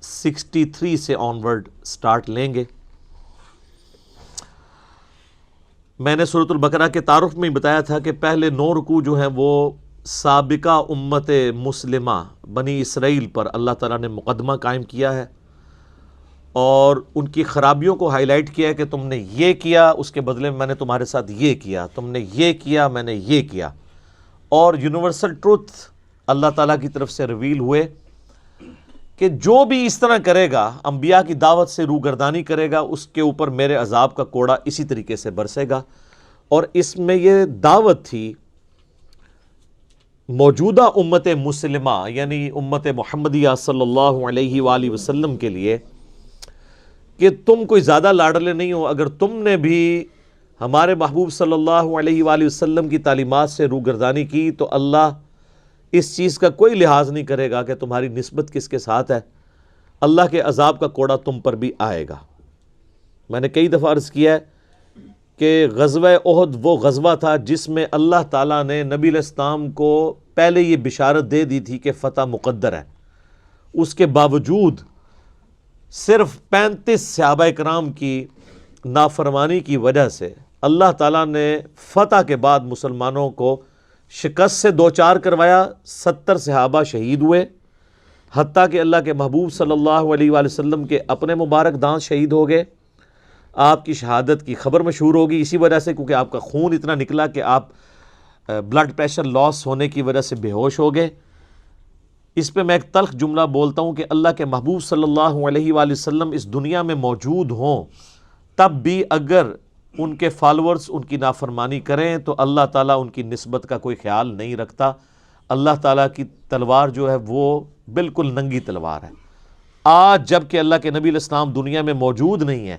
63 سے onward start لیں گے۔ میں نے سورۃ البقرہ کے تعارف میں بتایا تھا کہ پہلے 9 رکوع جو ہیں وہ سابقہ امت مسلمہ بنی اسرائیل پر اللہ تعالیٰ نے مقدمہ قائم کیا ہے اور ان کی خرابیوں کو ہائی لائٹ کیا ہے کہ تم نے یہ کیا، اس کے بدلے میں نے تمہارے ساتھ یہ کیا، تم نے یہ کیا، میں نے یہ کیا، اور یونیورسل ٹروتھ اللہ تعالیٰ کی طرف سے ریویل ہوئے کہ جو بھی اس طرح کرے گا، انبیاء کی دعوت سے روگردانی کرے گا، اس کے اوپر میرے عذاب کا کوڑا اسی طریقے سے برسے گا۔ اور اس میں یہ دعوت تھی موجودہ امت مسلمہ یعنی امت محمدیہ صلی اللہ علیہ وآلہ وسلم کے لیے کہ تم کوئی زیادہ لاڈلے نہیں ہو، اگر تم نے بھی ہمارے محبوب صلی اللہ علیہ وآلہ وسلم کی تعلیمات سے روگردانی کی تو اللہ اس چیز کا کوئی لحاظ نہیں کرے گا کہ تمہاری نسبت کس کے ساتھ ہے، اللہ کے عذاب کا کوڑا تم پر بھی آئے گا۔ میں نے کئی دفعہ عرض کیا ہے کہ غزوہ احد وہ غزوہ تھا جس میں اللہ تعالیٰ نے نبی علیہ السلام کو پہلے یہ بشارت دے دی تھی کہ فتح مقدر ہے، اس کے باوجود صرف 35 صحابہ کرام کی نافرمانی کی وجہ سے اللہ تعالیٰ نے فتح کے بعد مسلمانوں کو شکست سے دوچار کروایا، 70 صحابہ شہید ہوئے، حتیٰ کہ اللہ کے محبوب صلی اللہ علیہ وآلہ وسلم کے اپنے مبارک دانت شہید ہو گئے۔ آپ کی شہادت کی خبر مشہور ہوگی اسی وجہ سے کیونکہ آپ کا خون اتنا نکلا کہ آپ بلڈ پریشر لاس ہونے کی وجہ سے بے ہوش ہو گئے۔ اس پہ میں ایک تلخ جملہ بولتا ہوں کہ اللہ کے محبوب صلی اللہ علیہ وآلہ وسلم اس دنیا میں موجود ہوں تب بھی اگر ان کے فالورز ان کی نافرمانی کریں تو اللہ تعالیٰ ان کی نسبت کا کوئی خیال نہیں رکھتا۔ اللہ تعالیٰ کی تلوار جو ہے وہ بالکل ننگی تلوار ہے۔ آج جب کہ اللہ کے نبی علیہ السلام دنیا میں موجود نہیں ہے،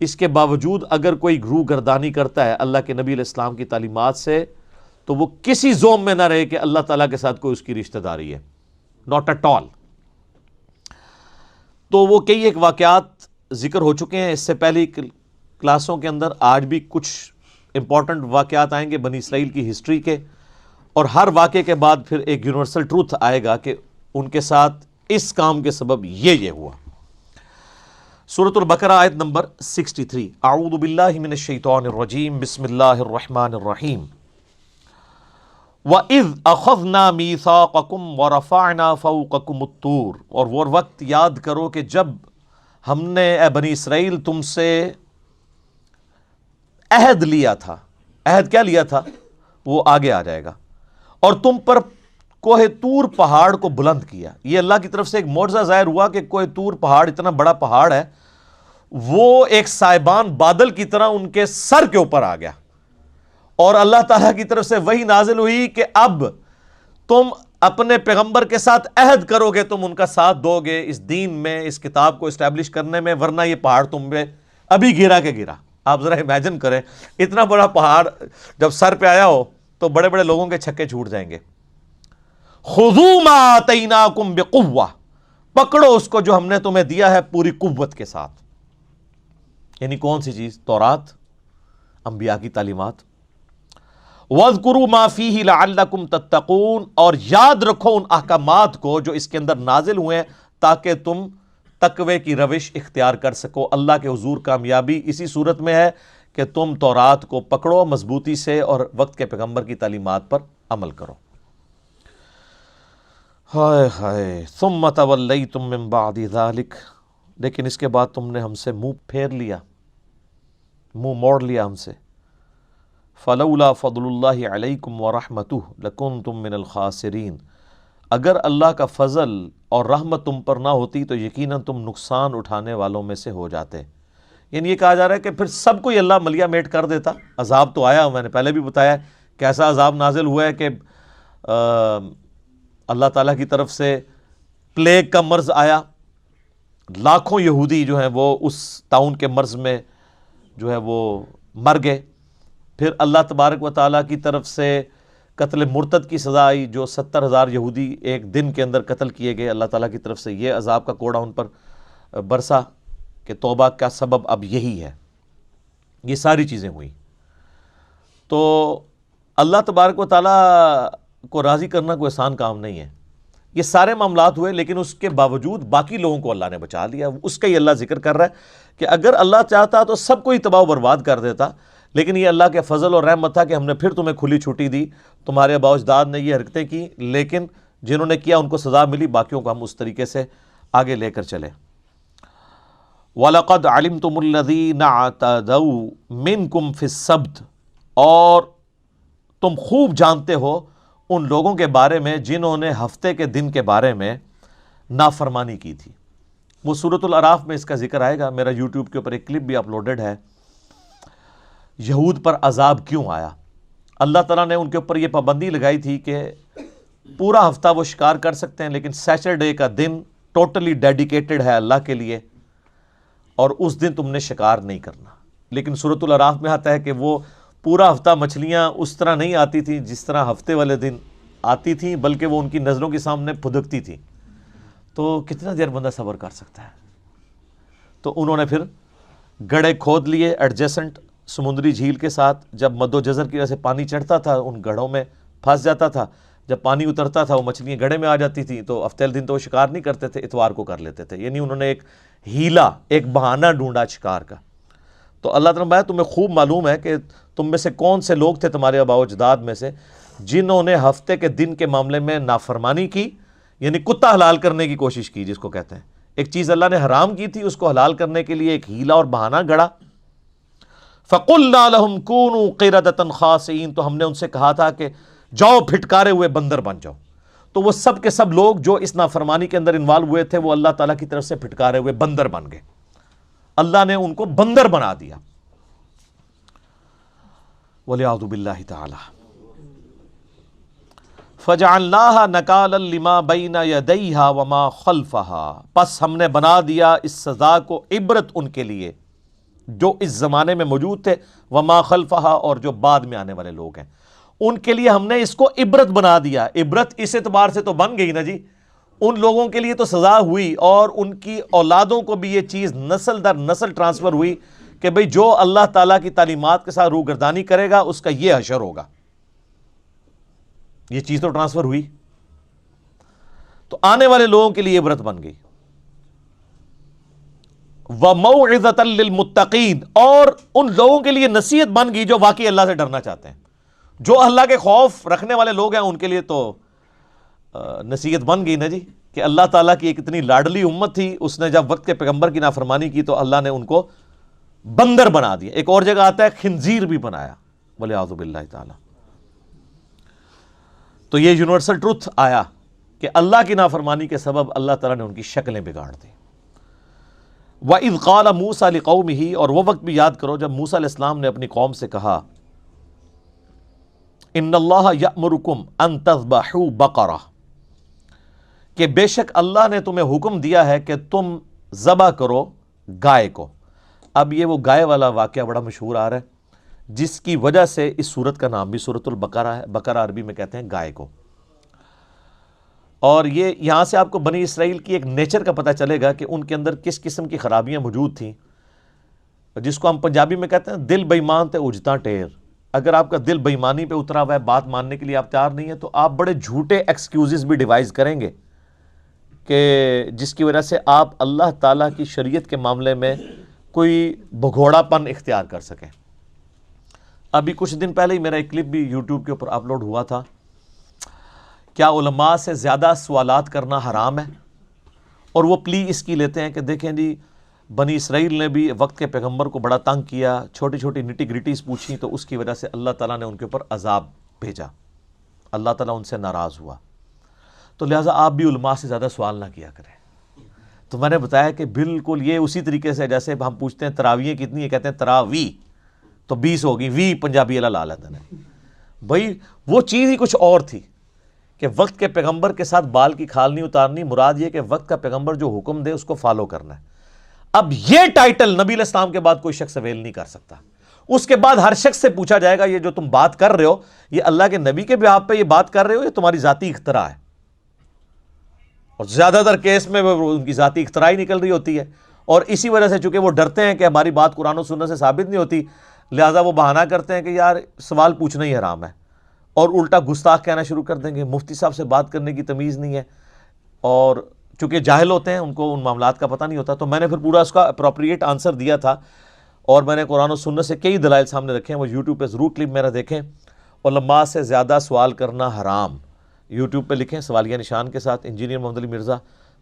اس کے باوجود اگر کوئی روگردانی کرتا ہے اللہ کے نبی علیہ السلام کی تعلیمات سے تو وہ کسی زوم میں نہ رہے کہ اللہ تعالیٰ کے ساتھ کوئی اس کی رشتہ داری ہے، ناٹ ایٹ آل۔ تو وہ کئی ایک واقعات ذکر ہو چکے ہیں اس سے پہلی کلاسوں کے اندر، آج بھی کچھ امپورٹنٹ واقعات آئیں گے بنی اسرائیل کی ہسٹری کے، اور ہر واقعے کے بعد پھر ایک یونیورسل ٹروتھ آئے گا کہ ان کے ساتھ اس کام کے سبب یہ ہوا۔ سورۃ البقرہ آیت نمبر 63، اعوذ باللہ من الشیطان الرجیم، بسم اللہ الرحمن الرحیم۔ وَإِذْ أَخَذْنَا مِيثَاقَكُمْ وَرَفَعْنَا فَوْقَكُمُ الطُّورَ، اور وہ وقت یاد کرو کہ جب ہم نے اے بنی اسرائیل تم سے عہد لیا تھا۔ عہد کیا لیا تھا وہ آگے آ جائے گا، اور تم پر کوہ طور پہاڑ کو بلند کیا۔ یہ اللہ کی طرف سے ایک معجزہ ظاہر ہوا کہ کوہ طور پہاڑ اتنا بڑا پہاڑ ہے، وہ ایک سائبان بادل کی طرح ان کے سر کے اوپر آ گیا، اور اللہ تعالیٰ کی طرف سے وحی نازل ہوئی کہ اب تم اپنے پیغمبر کے ساتھ عہد کرو گے، تم ان کا ساتھ دو گے اس دین میں، اس کتاب کو اسٹیبلش کرنے میں، ورنہ یہ پہاڑ تم پہ ابھی گرا کے گرا۔ آپ ذرا امیجن کریں، اتنا بڑا پہاڑ جب سر پہ آیا ہو تو بڑے بڑے لوگوں کے چھکے چھوٹ جائیں گے۔ خُذُوا مَا آتَيْنَاكُمْ بِقُوَّةٍ، پکڑو اس کو جو ہم نے تمہیں دیا ہے پوری قوت کے ساتھ۔ یعنی کون سی چیز؟ تورات، انبیاء کی تعلیمات۔ وَاذْكُرُوا مَا فِيهِ لَعَلَّكُمْ تَتَّقُونَ، اور یاد رکھو ان احکامات کو جو اس کے اندر نازل ہوئے ہیں تاکہ تم تقوی کی روش اختیار کر سکو۔ اللہ کے حضور کامیابی اسی صورت میں ہے کہ تم تورات کو پکڑو مضبوطی سے اور وقت کے پیغمبر کی تعلیمات پر عمل کرو۔ ہائے ہائے، ثم تولیتم من بعد ذلک، لیکن اس کے بعد تم نے ہم سے منہ پھیر لیا، منہ موڑ لیا ہم سے۔ فلولا فضل اللہ علیکم ورحمتہ لکنتم من الخاسرین، اگر اللہ کا فضل اور رحمت تم پر نہ ہوتی تو یقیناً تم نقصان اٹھانے والوں میں سے ہو جاتے۔ یعنی یہ کہا جا رہا ہے کہ پھر سب کو اللہ ملیا میٹ کر دیتا۔ عذاب تو آیا، میں نے پہلے بھی بتایا کیسا عذاب نازل ہوا ہے کہ اللہ تعالیٰ کی طرف سے پلیگ کا مرض آیا، لاکھوں یہودی جو ہیں وہ اس طاعون کے مرض میں جو ہے وہ مر گئے۔ پھر اللہ تبارک و تعالیٰ کی طرف سے قتل مرتد کی سزا آئی، جو 70,000 یہودی ایک دن کے اندر قتل کیے گئے۔ اللہ تعالیٰ کی طرف سے یہ عذاب کا کوڑا ان پر برسا کہ توبہ کا سبب اب یہی ہے۔ یہ ساری چیزیں ہوئیں۔ تو اللہ تبارک و تعالیٰ کو راضی کرنا کوئی آسان کام نہیں ہے، یہ سارے معاملات ہوئے، لیکن اس کے باوجود باقی لوگوں کو اللہ نے بچا لیا۔ اس کا ہی اللہ ذکر کر رہا ہے کہ اگر اللہ چاہتا تو سب کو ہی تباہ و برباد کر دیتا، لیکن یہ اللہ کے فضل اور رحمت تھا کہ ہم نے پھر تمہیں کھلی چھٹی دی۔ تمہارے آباء و اجداد نے یہ حرکتیں کی، لیکن جنہوں نے کیا ان کو سزا ملی، باقیوں کو ہم اس طریقے سے آگے لے کر چلے۔ وَلَقَدْ عَلِمْتُمُ الَّذِينَ اعْتَدَوْا مِنْكُمْ فِي السَّبْتِ، اور تم خوب جانتے ہو ان لوگوں کے بارے میں جنہوں نے ہفتے کے دن کے بارے میں نافرمانی کی تھی۔ وہ سورۃ الاعراف میں اس کا ذکر آئے گا، میرا یوٹیوب کے اوپر ایک کلپ بھی اپلوڈڈ ہے۔ یہود پر عذاب کیوں آیا؟ اللہ تعالیٰ نے ان کے اوپر یہ پابندی لگائی تھی کہ پورا ہفتہ وہ شکار کر سکتے ہیں، لیکن سیچرڈے کا دن ٹوٹلی ڈیڈیکیٹڈ ہے اللہ کے لیے، اور اس دن تم نے شکار نہیں کرنا۔ لیکن سورۃ الاعراف میں آتا ہے کہ وہ پورا ہفتہ مچھلیاں اس طرح نہیں آتی تھیں جس طرح ہفتے والے دن آتی تھیں، بلکہ وہ ان کی نظروں کے سامنے پھدکتی تھی۔ تو کتنا دیر بندہ صبر کر سکتا ہے؟ تو انہوں نے پھر گڑھے کھود لیے ایڈجسنٹ سمندری جھیل کے ساتھ۔ جب مد و جزر کی وجہ سے پانی چڑھتا تھا ان گڑھوں میں پھنس جاتا تھا، جب پانی اترتا تھا وہ مچھلیاں گڑھے میں آ جاتی تھیں، تو ہفتے دن تو وہ شکار نہیں کرتے تھے، اتوار کو کر لیتے تھے۔ یعنی انہوں نے ایک ہیلا، ایک بہانہ ڈھونڈا شکار کا۔ تو اللہ تعالیٰ تمہیں خوب معلوم ہے کہ تم میں سے کون سے لوگ تھے، تمہارے آباء و اجداد میں سے، جنہوں نے ہفتے کے دن کے معاملے میں نافرمانی کی، یعنی کتا حلال کرنے کی کوشش کی، جس کو کہتے ہیں ایک چیز اللہ نے حرام کی تھی اس کو حلال کرنے کے لیے ایک ہیلا اور بہانہ گڑا۔ فَقُلْنَا لَهُمْ كُونُوا قِرَدَةً خَاسِئِينَ، تو ہم نے ان سے کہا تھا کہ جاؤ پھٹکارے ہوئے بندر بن جاؤ۔ تو وہ سب کے سب لوگ جو اس نافرمانی کے اندر انوالو ہوئے تھے وہ اللہ تعالیٰ کی طرف سے پھٹکارے ہوئے بندر بن گئے، اللہ نے ان کو بندر بنا دیا۔ وَلِعَوْذُ بِاللَّهِ تَعَالَى فَجَعَلْنَاهَا نَكَالًا لِمَا بَيْنَ يَدَيْهَا وَمَا خَلْفَهَا، پس ہم نے بنا دیا اس سزا کو عبرت ان کے لیے جو اس زمانے میں موجود تھے، وما خلفها، اور جو بعد میں آنے والے لوگ ہیں ان کے لیے ہم نے اس کو عبرت بنا دیا۔ عبرت اس اعتبار سے تو بن گئی نا جی، ان لوگوں کے لیے تو سزا ہوئی اور ان کی اولادوں کو بھی یہ چیز نسل در نسل ٹرانسفر ہوئی کہ بھئی جو اللہ تعالیٰ کی تعلیمات کے ساتھ روگردانی کرے گا اس کا یہ حشر ہوگا۔ یہ چیز تو ٹرانسفر ہوئی، تو آنے والے لوگوں کے لیے عبرت بن گئی۔ وَمَوْعِظَةً لِّلْمُتَّقِينَ، اور ان لوگوں کے لیے نصیحت بن گئی جو واقعی اللہ سے ڈرنا چاہتے ہیں۔ جو اللہ کے خوف رکھنے والے لوگ ہیں ان کے لیے تو نصیحت بن گئی نا جی، کہ اللہ تعالیٰ کی ایک اتنی لاڈلی امت تھی، اس نے جب وقت کے پیغمبر کی نافرمانی کی تو اللہ نے ان کو بندر بنا دیا۔ ایک اور جگہ آتا ہے خنزیر بھی بنایا، وَلِعَوْذُ بِاللَّهِ تَعَالَى۔ تو یہ یونیورسل ٹروتھ آیا کہ اللہ کی نافرمانی کے سبب اللہ تعالیٰ نے ان کی شکلیں بگاڑ دی۔ وَإِذْ قَالَ مُوسَىٰ لِقَوْمِهِ، اور وہ وقت بھی یاد کرو جب موسیٰ علیہ السلام نے اپنی قوم سے کہا، إِنَّ اللَّهَ يَأْمُرُكُمْ أَن تَذْبَحُوا بَقَرَةً، کہ بے شک اللہ نے تمہیں حکم دیا ہے کہ تم ذبح کرو گائے کو۔ اب یہ وہ گائے والا واقعہ بڑا مشہور آ رہا ہے، جس کی وجہ سے اس سورت کا نام بھی سورۃ البقرہ ہے۔ بقرہ عربی میں کہتے ہیں گائے کو۔ اور یہ یہاں سے آپ کو بنی اسرائیل کی ایک نیچر کا پتہ چلے گا کہ ان کے اندر کس قسم کی خرابیاں موجود تھیں، جس کو ہم پنجابی میں کہتے ہیں دل بے ایمان تے اجتا ٹیر۔ اگر آپ کا دل بے ایمانی پہ اترا ہوا ہے، بات ماننے کے لیے آپ تیار نہیں ہیں، تو آپ بڑے جھوٹے ایکسکیوزز بھی ڈیوائز کریں گے کہ جس کی وجہ سے آپ اللہ تعالیٰ کی شریعت کے معاملے میں کوئی بھگوڑا پن اختیار کر سکیں۔ ابھی کچھ دن پہلے ہی میرا ایک کلپ بھی یوٹیوب کے اوپر اپلوڈ ہوا تھا، کیا علماء سے زیادہ سوالات کرنا حرام ہے؟ اور وہ پلی اس کی لیتے ہیں کہ دیکھیں جی بنی اسرائیل نے بھی وقت کے پیغمبر کو بڑا تنگ کیا، چھوٹی چھوٹی نٹی گریٹیز پوچھیں تو اس کی وجہ سے اللہ تعالیٰ نے ان کے اوپر عذاب بھیجا، اللہ تعالیٰ ان سے ناراض ہوا، تو لہٰذا آپ بھی علماء سے زیادہ سوال نہ کیا کریں۔ تو میں نے بتایا کہ بالکل یہ اسی طریقے سے جیسے ہم پوچھتے ہیں تراویح کتنی ہے، کہتے ہیں تراوی تو 20 ہوگی، وی پنجابی والا لا لیتے ہیں۔ بھائی وہ چیز ہی کچھ اور تھی کہ وقت کے پیغمبر کے ساتھ بال کی کھال نہیں اتارنی، مراد یہ کہ وقت کا پیغمبر جو حکم دے اس کو فالو کرنا ہے۔ اب یہ ٹائٹل نبی علیہ السلام کے بعد کوئی شخص اویل نہیں کر سکتا۔ اس کے بعد ہر شخص سے پوچھا جائے گا یہ جو تم بات کر رہے ہو، یہ اللہ کے نبی کے بیان پہ یہ بات کر رہے ہو، یہ تمہاری ذاتی اختراع ہے؟ اور زیادہ تر کیس میں ان کی ذاتی اختراع ہی نکل رہی ہوتی ہے، اور اسی وجہ سے چونکہ وہ ڈرتے ہیں کہ ہماری بات قرآن و سنت سے ثابت نہیں ہوتی، لہٰذا وہ بہانہ کرتے ہیں کہ یار سوال پوچھنا ہی حرام ہے، اور الٹا گستاخ کہنا شروع کر دیں گے، مفتی صاحب سے بات کرنے کی تمیز نہیں ہے، اور چونکہ جاہل ہوتے ہیں، ان کو ان معاملات کا پتہ نہیں ہوتا، تو میں نے پھر پورا اس کا اپروپریٹ آنسر دیا تھا، اور میں نے قرآن و سنت سے کئی دلائل سامنے رکھے ہیں، وہ یوٹیوب پہ ضرور کلپ میرا دیکھیں۔ علماء سے زیادہ سوال کرنا حرام، یوٹیوب پہ لکھیں سوالیہ نشان کے ساتھ، انجینئر محمد علی مرزا،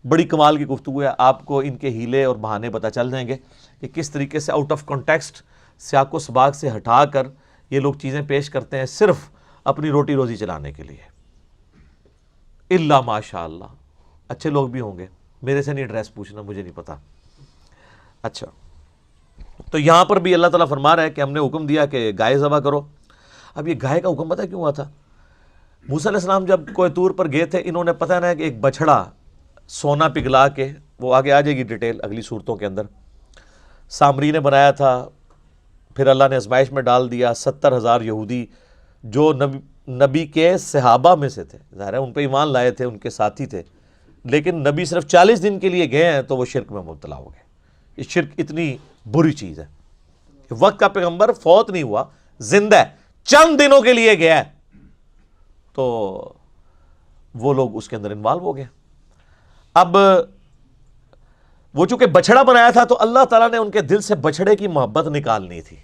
بڑی کمال کی گفتگو ہے، آپ کو ان کے ہیلے اور بہانے پتہ چل جائیں گے کہ کس طریقے سے آؤٹ آف کانٹیکسٹ، سیاق و سباق سے ہٹا کر یہ لوگ چیزیں پیش کرتے ہیں صرف اپنی روٹی روزی چلانے کے لیے۔ الا ماشاء اللہ اچھے لوگ بھی ہوں گے، میرے سے نہیں ایڈریس پوچھنا، مجھے نہیں پتا۔ اچھا، تو یہاں پر بھی اللہ تعالیٰ فرما رہا ہے کہ ہم نے حکم دیا کہ گائے ذبح کرو۔ اب یہ گائے کا حکم پتہ کیوں ہوا تھا؟ موسیٰ علیہ السلام جب کوہ طور پر گئے تھے، انہوں نے پتہ نہ کہ ایک بچھڑا سونا پگھلا کے، وہ آگے آ جائے گی ڈیٹیل اگلی صورتوں کے اندر، سامری نے بنایا تھا، پھر اللہ نے آزمائش میں ڈال دیا۔ 70,000 یہودی جو نبی کے صحابہ میں سے تھے، ظاہر ہے ان پہ ایمان لائے تھے، ان کے ساتھی تھے، لیکن نبی صرف 40 دن کے لیے گئے ہیں تو وہ شرک میں مبتلا ہو گئے۔ یہ شرک اتنی بری چیز ہے کہ وقت کا پیغمبر فوت نہیں ہوا، زندہ ہے، چند دنوں کے لیے گیا ہے، تو وہ لوگ اس کے اندر انوالو ہو گئے۔ اب وہ چونکہ بچڑا بنایا تھا تو اللہ تعالیٰ نے ان کے دل سے بچڑے کی محبت نکالنی تھی،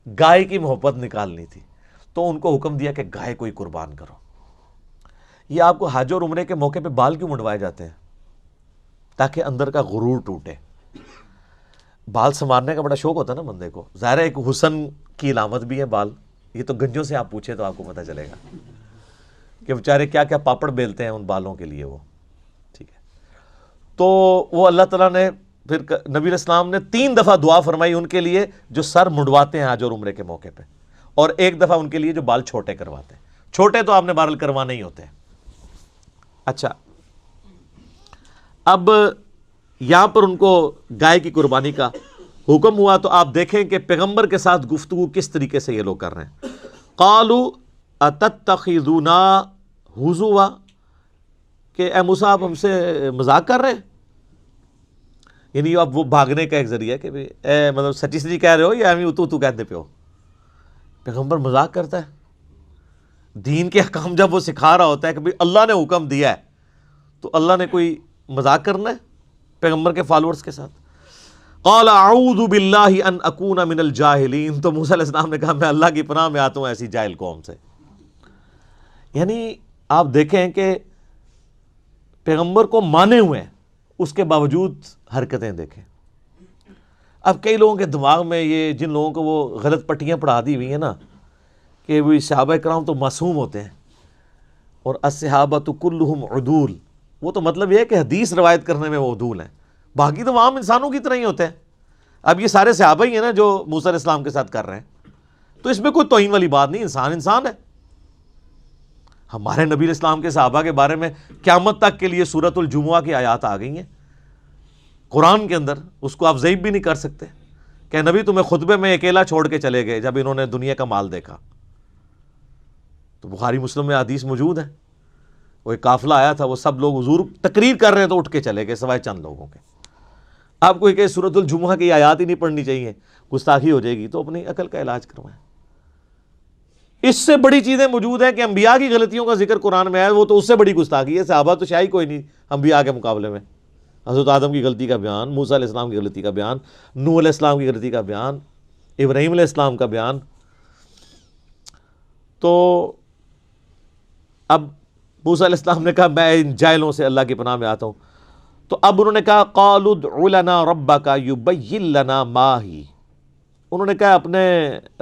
گائے کی محبت نکالنی تھی، تو ان کو حکم دیا کہ گائے کو ہی قربان کرو۔ یہ آپ کو حج اور عمرے کے موقع پہ بال کیوں منڈوائے جاتے ہیں؟ تاکہ اندر کا غرور ٹوٹے۔ بال سنوارنے کا بڑا شوق ہوتا ہے نا بندے کو، ظاہر ہے ایک حسن کی علامت بھی ہے بال، یہ تو گنجوں سے آپ پوچھیں تو آپ کو پتہ چلے گا کہ بیچارے کیا کیا پاپڑ بیلتے ہیں ان بالوں کے لیے وہ، ٹھیک ہے۔ تو وہ اللہ تعالیٰ نے پھر نبی علیہ السلام نے 3 دفعہ دعا فرمائی ان کے لیے جو سر منڈواتے ہیں حج اور عمرے کے موقع پہ، اور 1 دفعہ ان کے لیے جو بال چھوٹے کرواتے ہیں۔ چھوٹے تو آپ نے بہرحال کروانے ہی ہوتے ہیں۔ اچھا، اب یہاں پر ان کو گائے کی قربانی کا حکم ہوا، تو آپ دیکھیں کہ پیغمبر کے ساتھ گفتگو کس طریقے سے یہ لوگ کر رہے ہیں۔ قالوا اتتخذونا ہزوا، کہ اے موسیٰ آپ ہم سے مذاق کر رہے ہیں، یعنی اب وہ بھاگنے کا ایک ذریعہ ہے کہ اے مطلب سچی سچی کہہ رہے ہو یا ہمیں تو کہتے پہ ہو۔ پیغمبر مذاق کرتا ہے، دین کے احکام جب وہ سکھا رہا ہوتا ہے کہ اللہ نے حکم دیا ہے، تو اللہ نے کوئی مذاق کرنا ہے پیغمبر کے فالورز کے ساتھ؟ قال اعوذ باللہ ان اکون من الجاہلین، تو موسیٰ علیہ السلام نے کہا میں اللہ کی پناہ میں آتا ہوں ایسی جاہل قوم سے۔ یعنی آپ دیکھیں کہ پیغمبر کو مانے ہوئے ہیں، اس کے باوجود حرکتیں دیکھیں۔ اب کئی لوگوں کے دماغ میں یہ، جن لوگوں کو وہ غلط پٹیاں پڑھا دی ہوئی ہیں نا کہ وہ صحابہ کرام تو معصوم ہوتے ہیں، اور الصحابۃ کلہم عدول، وہ تو مطلب یہ ہے کہ حدیث روایت کرنے میں وہ عدول ہیں، باقی تو عام انسانوں کی طرح ہی ہوتے ہیں۔ اب یہ سارے صحابہ ہی ہیں نا جو موسیٰ علیہ السلام کے ساتھ کر رہے ہیں، تو اس میں کوئی توہین والی بات نہیں، انسان انسان ہے۔ ہمارے نبی علیہ السلام کے صحابہ کے بارے میں قیامت تک کے لیے سورۃ الجمعہ کی آیات آ گئی ہیں قرآن کے اندر، اس کو آپ ضعیف بھی نہیں کر سکتے کہ نبی تمہیں خطبے میں اکیلا چھوڑ کے چلے گئے جب انہوں نے دنیا کا مال دیکھا۔ تو بخاری مسلم میں حدیث موجود ہے، وہ ایک قافلہ آیا تھا، وہ سب لوگ حضور تقریر کر رہے ہیں تو اٹھ کے چلے گئے سوائے چند لوگوں کے۔ آپ کو کہ سورۃ الجمعہ کی آیات ہی نہیں پڑھنی چاہیے، گستاخی ہو جائے گی، تو اپنی عقل کا علاج کروائیں۔ اس سے بڑی چیزیں موجود ہیں کہ انبیاء کی غلطیوں کا ذکر قرآن میں ہے، وہ تو اس سے بڑی گستاخی ہے۔ صحابہ تو شاید کوئی نہیں انبیاء کے مقابلے میں۔ حضرت آدم کی غلطی کا بیان، موسیٰ علیہ السلام کی غلطی کا بیان، نوح علیہ السلام کی غلطی کا بیان، ابراہیم علیہ السلام کا بیان۔ تو اب موسیٰ علیہ السلام نے کہا میں ان جاہلوں سے اللہ کی پناہ میں آتا ہوں، تو اب انہوں نے کہا قالوا ادع لنا ربک یبین لنا ما ہی، انہوں نے کہا اپنے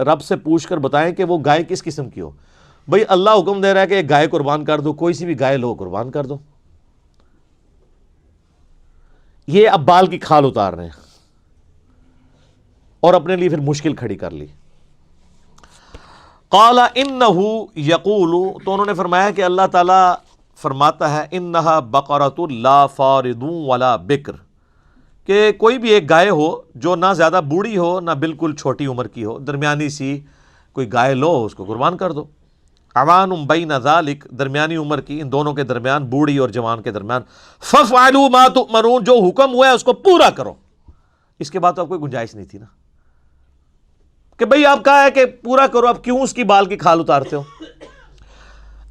رب سے پوچھ کر بتائیں کہ وہ گائے کس قسم کی ہو۔ بھئی اللہ حکم دے رہا ہے کہ ایک گائے قربان کر دو، کوئی سی بھی گائے لو قربان کر دو۔ یہ اب بال کی کھال اتار رہے ہیں اور اپنے لیے پھر مشکل کھڑی کر لی۔ قال انہ یقول، تو انہوں نے فرمایا کہ اللہ تعالیٰ فرماتا ہے انہا بقرۃ لا فارض ولا بکر، کہ کوئی بھی ایک گائے ہو جو نہ زیادہ بوڑھی ہو نہ بالکل چھوٹی عمر کی ہو، درمیانی سی کوئی گائے لو، اس کو قربان کر دو۔ عوان بین ذالک، درمیانی عمر کی، ان دونوں کے درمیان، بوڑھی اور جوان کے درمیان۔ فافعلوا ما تؤمرون، جو حکم ہوا ہے اس کو پورا کرو۔ اس کے بعد تو اب کوئی گنجائش نہیں تھی نا کہ بھئی آپ کہا ہے کہ پورا کرو، اب کیوں اس کی بال کی کھال اتارتے ہو؟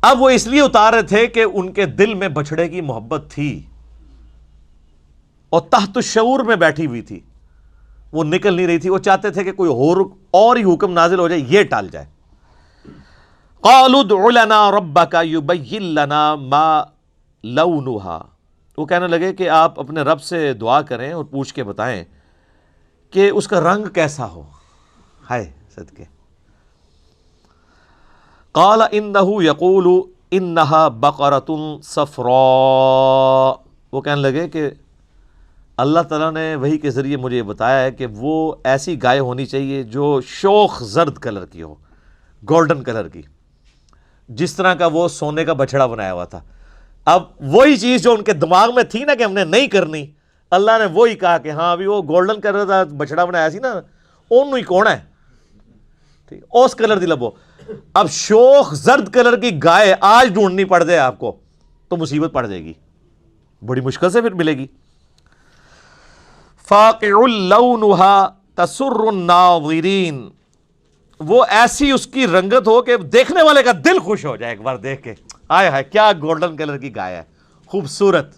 اب وہ اس لیے اتار رہے تھے کہ ان کے دل میں بچھڑے کی محبت تھی اور تحت الشعور میں بیٹھی ہوئی تھی، وہ نکل نہیں رہی تھی. وہ چاہتے تھے کہ کوئی اور ہی حکم نازل ہو جائے، یہ ٹال جائے. قالوا ادع لنا ربك يبين لنا ما لونها، وہ کہنے لگے کہ آپ اپنے رب سے دعا کریں اور پوچھ کے بتائیں کہ اس کا رنگ کیسا ہو. ہائے صدقے. قال انه يقول انها بقرة صفراء، وہ کہنے لگے کہ اللہ تعالیٰ نے وحی کے ذریعے مجھے بتایا ہے کہ وہ ایسی گائے ہونی چاہیے جو شوخ زرد کلر کی ہو، گولڈن کلر کی، جس طرح کا وہ سونے کا بچڑا بنایا ہوا تھا. اب وہی چیز جو ان کے دماغ میں تھی نا کہ ہم نے نہیں کرنی، اللہ نے وہی کہا کہ ہاں ابھی وہ گولڈن کلر کا بچڑا بنایا سی نا، اونوں ہی کون ہے، ٹھیک اس کلر دی لبو. اب شوخ زرد کلر کی گائے آج ڈھونڈنی پڑ جائے آپ کو تو مصیبت پڑ جائے گی، بڑی مشکل سے پھر ملے گی. فاقع لونها تسر الناظرین، وہ ایسی اس کی رنگت ہو کہ دیکھنے والے کا دل خوش ہو جائے ایک بار دیکھ کے، آئے ہائے کیا گولڈن کلر کی گائے ہے، خوبصورت.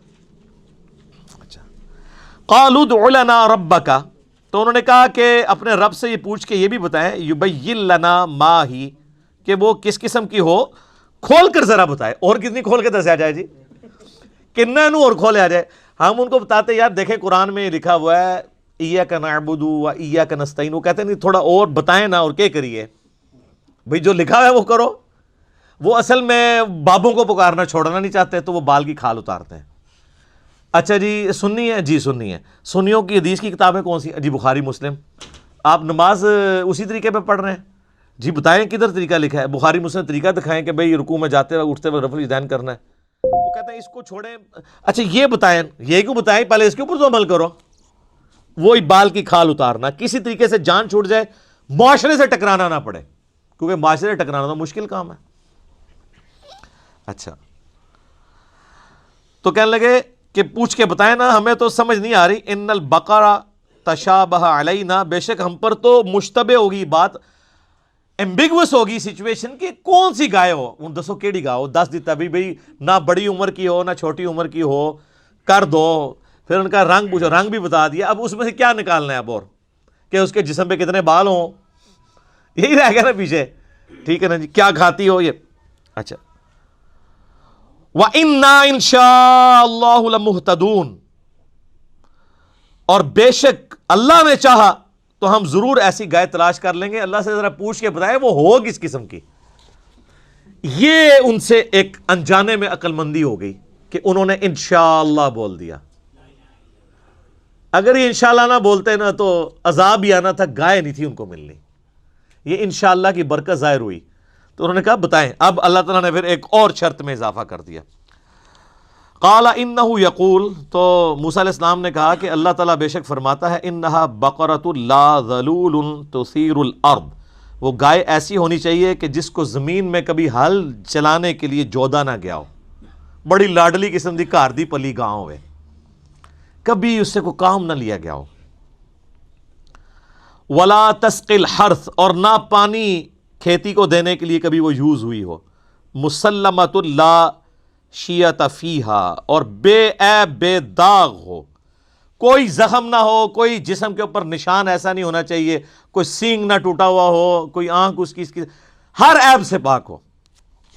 اچھا. قالوا ادع لنا ربک، تو انہوں نے کہا کہ اپنے رب سے یہ پوچھ کے یہ بھی بتائیں، یبین لنا ما ہی، کہ وہ کس قسم کی ہو، کھول کر ذرا بتائے. اور کتنی کھول کے دسیا جائے جی، کنہ نو اور کھولے آ جائے. ہم ان کو بتاتے یار دیکھیں قرآن میں لکھا ہوا ہے ایاک نعبد و ایاک نستعین، وہ کہتے ہیں نہیں تھوڑا اور بتائیں نا، اور کیا کریے بھئی، جو لکھا ہوا ہے وہ کرو. وہ اصل میں بابوں کو پکارنا چھوڑنا نہیں چاہتے تو وہ بال کی کھال اتارتے ہیں. اچھا جی سنی ہے، جی سنی ہے. سنیوں کی حدیث کی کتابیں کون سی؟ جی بخاری مسلم. آپ نماز اسی طریقے پہ پڑھ رہے ہیں؟ جی بتائیں کدھر طریقہ لکھا ہے؟ بخاری مسلم طریقہ دکھائیں کہ بھئی رکوع میں جاتے ہوئے اٹھتے ہوئے رفع الیدین کرنا ہے. وہ کہتے ہیں اس کو چھوڑیں. اچھا یہ بتائیں، یہ کیوں بتائیں، پہلے اس کے اوپر تو عمل کرو. وہی بال کی کھال اتارنا، کسی طریقے سے جان چھوٹ جائے، معاشرے سے ٹکرانا نہ پڑے، کیونکہ معاشرے سے ٹکرانا تو مشکل کام ہے. اچھا تو کہنے لگے کہ پوچھ کے بتائیں نا، ہمیں تو سمجھ نہیں آ رہی. ان البقرہ تشابہ علینا، بے شک ہم پر تو مشتبہ ہوگی بات، ایمبیگوس ہوگی سچویشن کہ کون سی گائے ہو. ان دسو کیڑی گائے ہو، دس دیتا بھی بھئی نہ بڑی عمر کی ہو نہ چھوٹی عمر کی ہو، کر دو. پھر ان کا رنگ پوچھو، رنگ بھی بتا دیا. اب اس میں سے کیا نکالنا ہے اب، اور کہ اس کے جسم پہ کتنے بال ہوں، یہی رہ گیا نا پیچھے. ٹھیک ہے نا جی، کیا کھاتی ہو یہ. اچھا. وَإِنَّا إِن شَاءَ اللَّهُ لَمُهْتَدُونَ، اور بے شک اللہ نے چاہا تو ہم ضرور ایسی گائے تلاش کر لیں گے. اللہ سے ذرا پوچھ کے بتائے وہ ہو کس قسم کی. یہ ان سے ایک انجانے میں عقل مندی ہو گئی کہ انہوں نے انشاءاللہ بول دیا. اگر یہ انشاءاللہ نہ بولتے نا تو عذاب ہی آنا تھا، گائے نہیں تھی ان کو ملنی. یہ انشاءاللہ کی برکت ظاہر ہوئی تو انہوں نے کہا بتائیں. اب اللہ تعالیٰ نے پھر ایک اور شرط میں اضافہ کر دیا. قال انہ یقول، تو موسیٰ علیہ السلام نے کہا کہ اللہ تعالیٰ بے شک فرماتا ہے انہا بقرۃ لا ذلول تثیر الارض، وہ گائے ایسی ہونی چاہیے کہ جس کو زمین میں کبھی ہل چلانے کے لیے جودا نہ گیا ہو، بڑی لاڈلی قسم دی گھر دی پلی گاؤں ہوئے، کبھی اس سے کوئی کام نہ لیا گیا ہو. ولا تسقی الحرث، اور نہ پانی کھیتی کو دینے کے لیے کبھی وہ یوز ہوئی ہو. مسلمۃ لا شیۃ فیہا، اور بے عیب بے داغ ہو، کوئی زخم نہ ہو، کوئی جسم کے اوپر نشان ایسا نہیں ہونا چاہیے، کوئی سینگ نہ ٹوٹا ہوا ہو، کوئی آنکھ اس کی ہر عیب سے پاک ہو.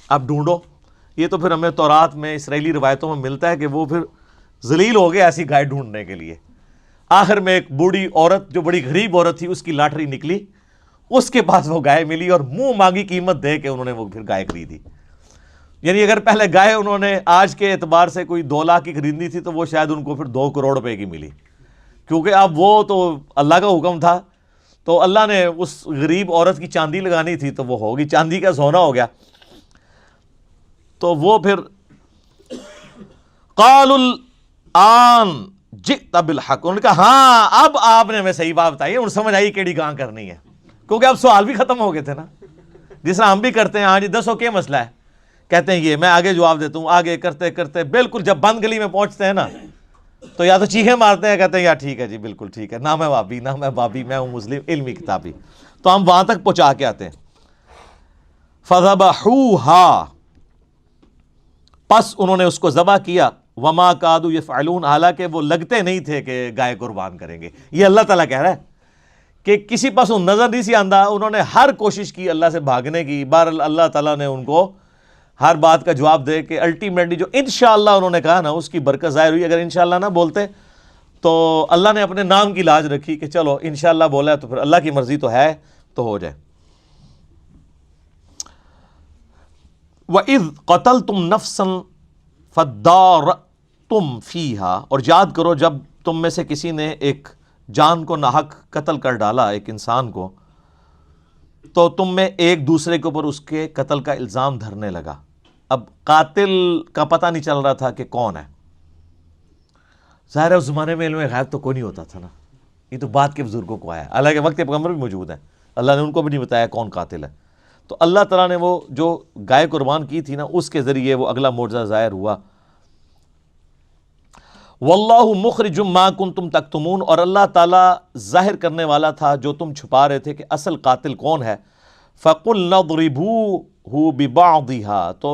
اب ڈھونڈو. یہ تو پھر ہمیں تورات میں اسرائیلی روایتوں میں ملتا ہے کہ وہ پھر ذلیل ہو گئے ایسی گائے ڈھونڈنے کے لیے. آخر میں ایک بوڑھی عورت جو بڑی غریب عورت تھی، اس کی لاٹری نکلی، اس کے پاس وہ گائے ملی اور منہ مانگی قیمت دے کے انہوں نے وہ پھر گائے خریدی. یعنی اگر پہلے گائے انہوں نے آج کے اعتبار سے کوئی 2 لاکھ کی خریدنی تھی تو وہ شاید ان کو پھر 2 کروڑ روپے کی ملی، کیونکہ اب وہ تو اللہ کا حکم تھا. تو اللہ نے اس غریب عورت کی چاندی لگانی تھی تو وہ ہوگی، چاندی کا سونا ہو گیا. تو وہ پھر قال الآن جئت بالحق، انہوں نے کہا ہاں اب آپ نے ہمیں صحیح بات بتائی ہے، انہوں سمجھ آئی کیڑی گاں کرنی ہے، کیونکہ اب سوال بھی ختم ہو گئے تھے نا، جس طرح ہم بھی کرتے ہیں. ہاں جی دسو کیا مسئلہ ہے، کہتے ہیں یہ، میں آگے جواب دیتا ہوں، آگے کرتے کرتے بالکل جب بند گلی میں پہنچتے ہیں نا تو یا تو چیخیں مارتے ہیں، کہتے ہیں یار ٹھیک ہے جی بالکل ٹھیک ہے، نہ میں وابی نہ میں بابی، میں ہوں مسلم علمی کتابی. تو ہم وہاں تک پہنچا کے آتے ہیں. فذبحوها، پس انہوں نے اس کو ذبح کیا، وما کادوا یفعلون، حالانکہ وہ لگتے نہیں تھے کہ گائے قربان کریں گے. یہ اللہ تعالیٰ کہہ رہا ہے کہ کسی پاس نظر نہیں سی آندہ، انہوں نے ہر کوشش کی اللہ سے بھاگنے کی. بہرحال اللہ تعالیٰ نے ان کو ہر بات کا جواب دے کہ الٹیمیٹلی جو انشاءاللہ انہوں نے کہا نا اس کی برکت ظاہر ہوئی. اگر انشاءاللہ نہ بولتے تو اللہ نے اپنے نام کی لاج رکھی کہ چلو انشاءاللہ بولا ہے تو پھر اللہ کی مرضی تو ہے تو ہو جائے. وَإِذْ قَتَلْتُمْ نَفْسًا فَادَّارَأْتُمْ فِيهَا، اور یاد کرو جب تم میں سے کسی نے ایک جان کو ناحق قتل کر ڈالا، ایک انسان کو، تو تم میں ایک دوسرے کے اوپر اس کے قتل کا الزام دھرنے لگا. اب قاتل کا پتہ نہیں چل رہا تھا کہ کون ہے. ظاہر ہے اس زمانے میں علم غیب تو کوئی نہیں ہوتا تھا نا، یہ تو بعد کے بزرگوں کو آیا. اللہ کے وقت کے پیغمبر بھی موجود ہیں، اللہ نے ان کو بھی نہیں بتایا کون قاتل ہے. تو اللہ تعالیٰ نے وہ جو گائے قربان کی تھی نا اس کے ذریعے وہ اگلا معجزہ ظاہر ہوا. واللہ مخرج ما کنتم تکتمون، اور اللہ تعالیٰ ظاہر کرنے والا تھا جو تم چھپا رہے تھے کہ اصل قاتل کون ہے. فَقُلْنَا اضْرِبُوهُ بِبَعْضِهَا، تو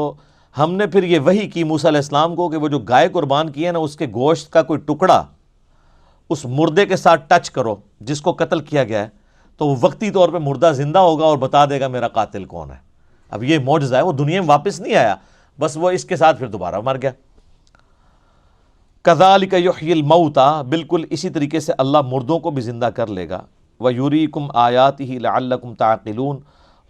ہم نے پھر یہ وحی کی موسیٰ علیہ السلام کو کہ وہ جو گائے قربان کی ہے نا اس کے گوشت کا کوئی ٹکڑا اس مردے کے ساتھ ٹچ کرو جس کو قتل کیا گیا ہے، تو وہ وقتی طور پہ مردہ زندہ ہوگا اور بتا دے گا میرا قاتل کون ہے. اب یہ معجزہ ہے، وہ دنیا میں واپس نہیں آیا، بس وہ اس کے ساتھ پھر دوبارہ مر گیا. کذالک یحیی الموتى، بالکل اسی طریقے سے اللہ مردوں کو بھی زندہ کر لے گا. ویریکم آیاتہ لعلکم تعقلون،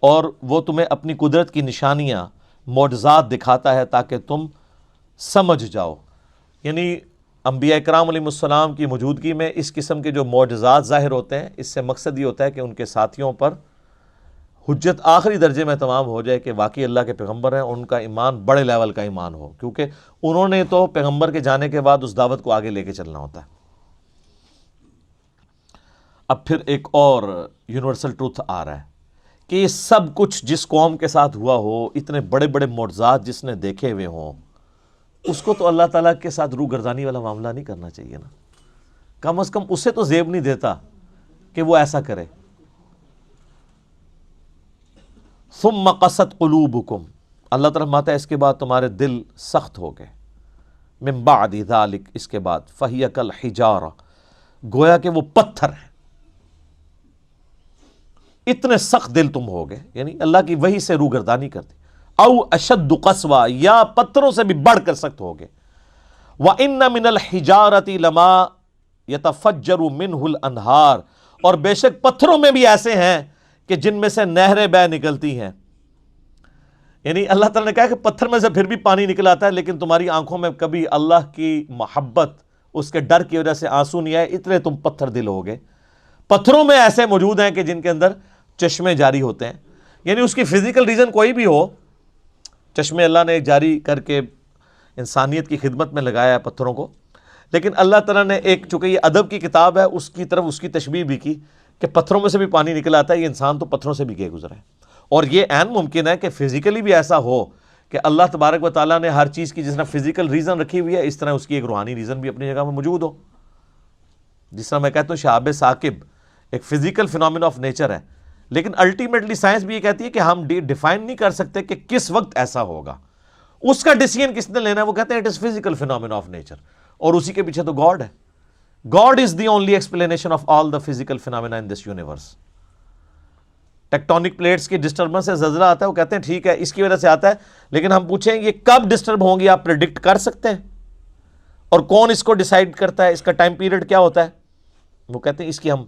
اور وہ تمہیں اپنی قدرت کی نشانیاں معجزات دکھاتا ہے تاکہ تم سمجھ جاؤ. یعنی انبیاء کرام علیہ السلام کی موجودگی میں اس قسم کے جو معجزات ظاہر ہوتے ہیں، اس سے مقصد یہ ہوتا ہے کہ ان کے ساتھیوں پر حجت آخری درجے میں تمام ہو جائے کہ واقعی اللہ کے پیغمبر ہیں، ان کا ایمان بڑے لیول کا ایمان ہو، کیونکہ انہوں نے تو پیغمبر کے جانے کے بعد اس دعوت کو آگے لے کے چلنا ہوتا ہے. اب پھر ایک اور یونیورسل ٹروتھ آ رہا ہے کہ یہ سب کچھ جس قوم کے ساتھ ہوا ہو، اتنے بڑے بڑے معجزات جس نے دیکھے ہوئے ہوں، اس کو تو اللہ تعالیٰ کے ساتھ روح گردانی والا معاملہ نہیں کرنا چاہیے نا. کم از کم اسے تو زیب نہیں دیتا کہ وہ ایسا کرے. ثم قست قلوبکم، اللہ تعالیٰ فرماتا ہے اس کے بعد تمہارے دل سخت ہو گئے. من بعد ذالک، اس کے بعد فہی کالحجارہ، گویا کہ وہ پتھر ہیں. اتنے سخت دل تم ہو گئے، یعنی اللہ کی وحی سے روگردانی کرتے. او اشد قسوہ، یا پتھروں سے بھی بڑھ کر سخت ہو گئے. وَإِنَّ مِنَ الْحِجَارَةِ لَمَا يَتَفَجَّرُ مِنْهُ الْأَنْهَارُ، اور بے شک پتھروں میں بھی ایسے ہیں کہ جن میں سے نہریں بہ نکلتی ہیں. یعنی اللہ تعالیٰ نے کہا کہ پتھر میں سے پھر بھی پانی نکل آتا ہے، لیکن تمہاری آنکھوں میں کبھی اللہ کی محبت، اس کے ڈر کی وجہ سے آنسو نہیں آئے، اتنے تم پتھر دل ہو گئے. پتھروں میں ایسے موجود ہیں کہ جن کے اندر چشمے جاری ہوتے ہیں. یعنی اس کی فزیکل ریزن کوئی بھی ہو، چشمے اللہ نے جاری کر کے انسانیت کی خدمت میں لگایا ہے پتھروں کو. لیکن اللہ تعالیٰ نے ایک، چونکہ یہ ادب کی کتاب ہے، اس کی طرف اس کی تشبیہ بھی کی کہ پتھروں میں سے بھی پانی نکل آتا ہے. یہ انسان تو پتھروں سے بھی گئے گزرا ہے، اور یہ عین ممکن ہے کہ فزیکلی بھی ایسا ہو کہ اللہ تبارک و تعالیٰ نے ہر چیز کی جس طرح فزیکل ریزن رکھی ہوئی ہے، اس طرح اس کی ایک روحانی ریزن بھی اپنی جگہ میں موجود ہو. جس طرح میں کہتا ہوں شہاب ثاقب ایک فزیکل فینومینا آف نیچر ہے، لیکن الٹیمیٹلی سائنس بھی یہ کہتی ہے کہ ہم ڈیفائن نہیں کر سکتے کہ کس وقت ایسا ہوگا. اس کا ڈیسیژن کس نے لینا ہے؟ وہ کہتے ہیں it is physical phenomena of nature, اور اسی کے پیچھے تو گاڈ ہے. God is the only explanation of all the physical phenomena in this universe. Tectonic plates کی ڈسٹربنس سے زلزلہ آتا ہے، وہ کہتے ہیں ٹھیک ہے اس کی وجہ سے آتا ہے، لیکن ہم پوچھیں یہ کب ڈسٹرب ہوں گی، آپ پریڈکٹ کر سکتے ہیں؟ اور کون اس کو ڈیسائیڈ کرتا ہے؟ اس کا ٹائم پیریڈ کیا ہوتا ہے؟ وہ کہتے ہیں اس کی ہم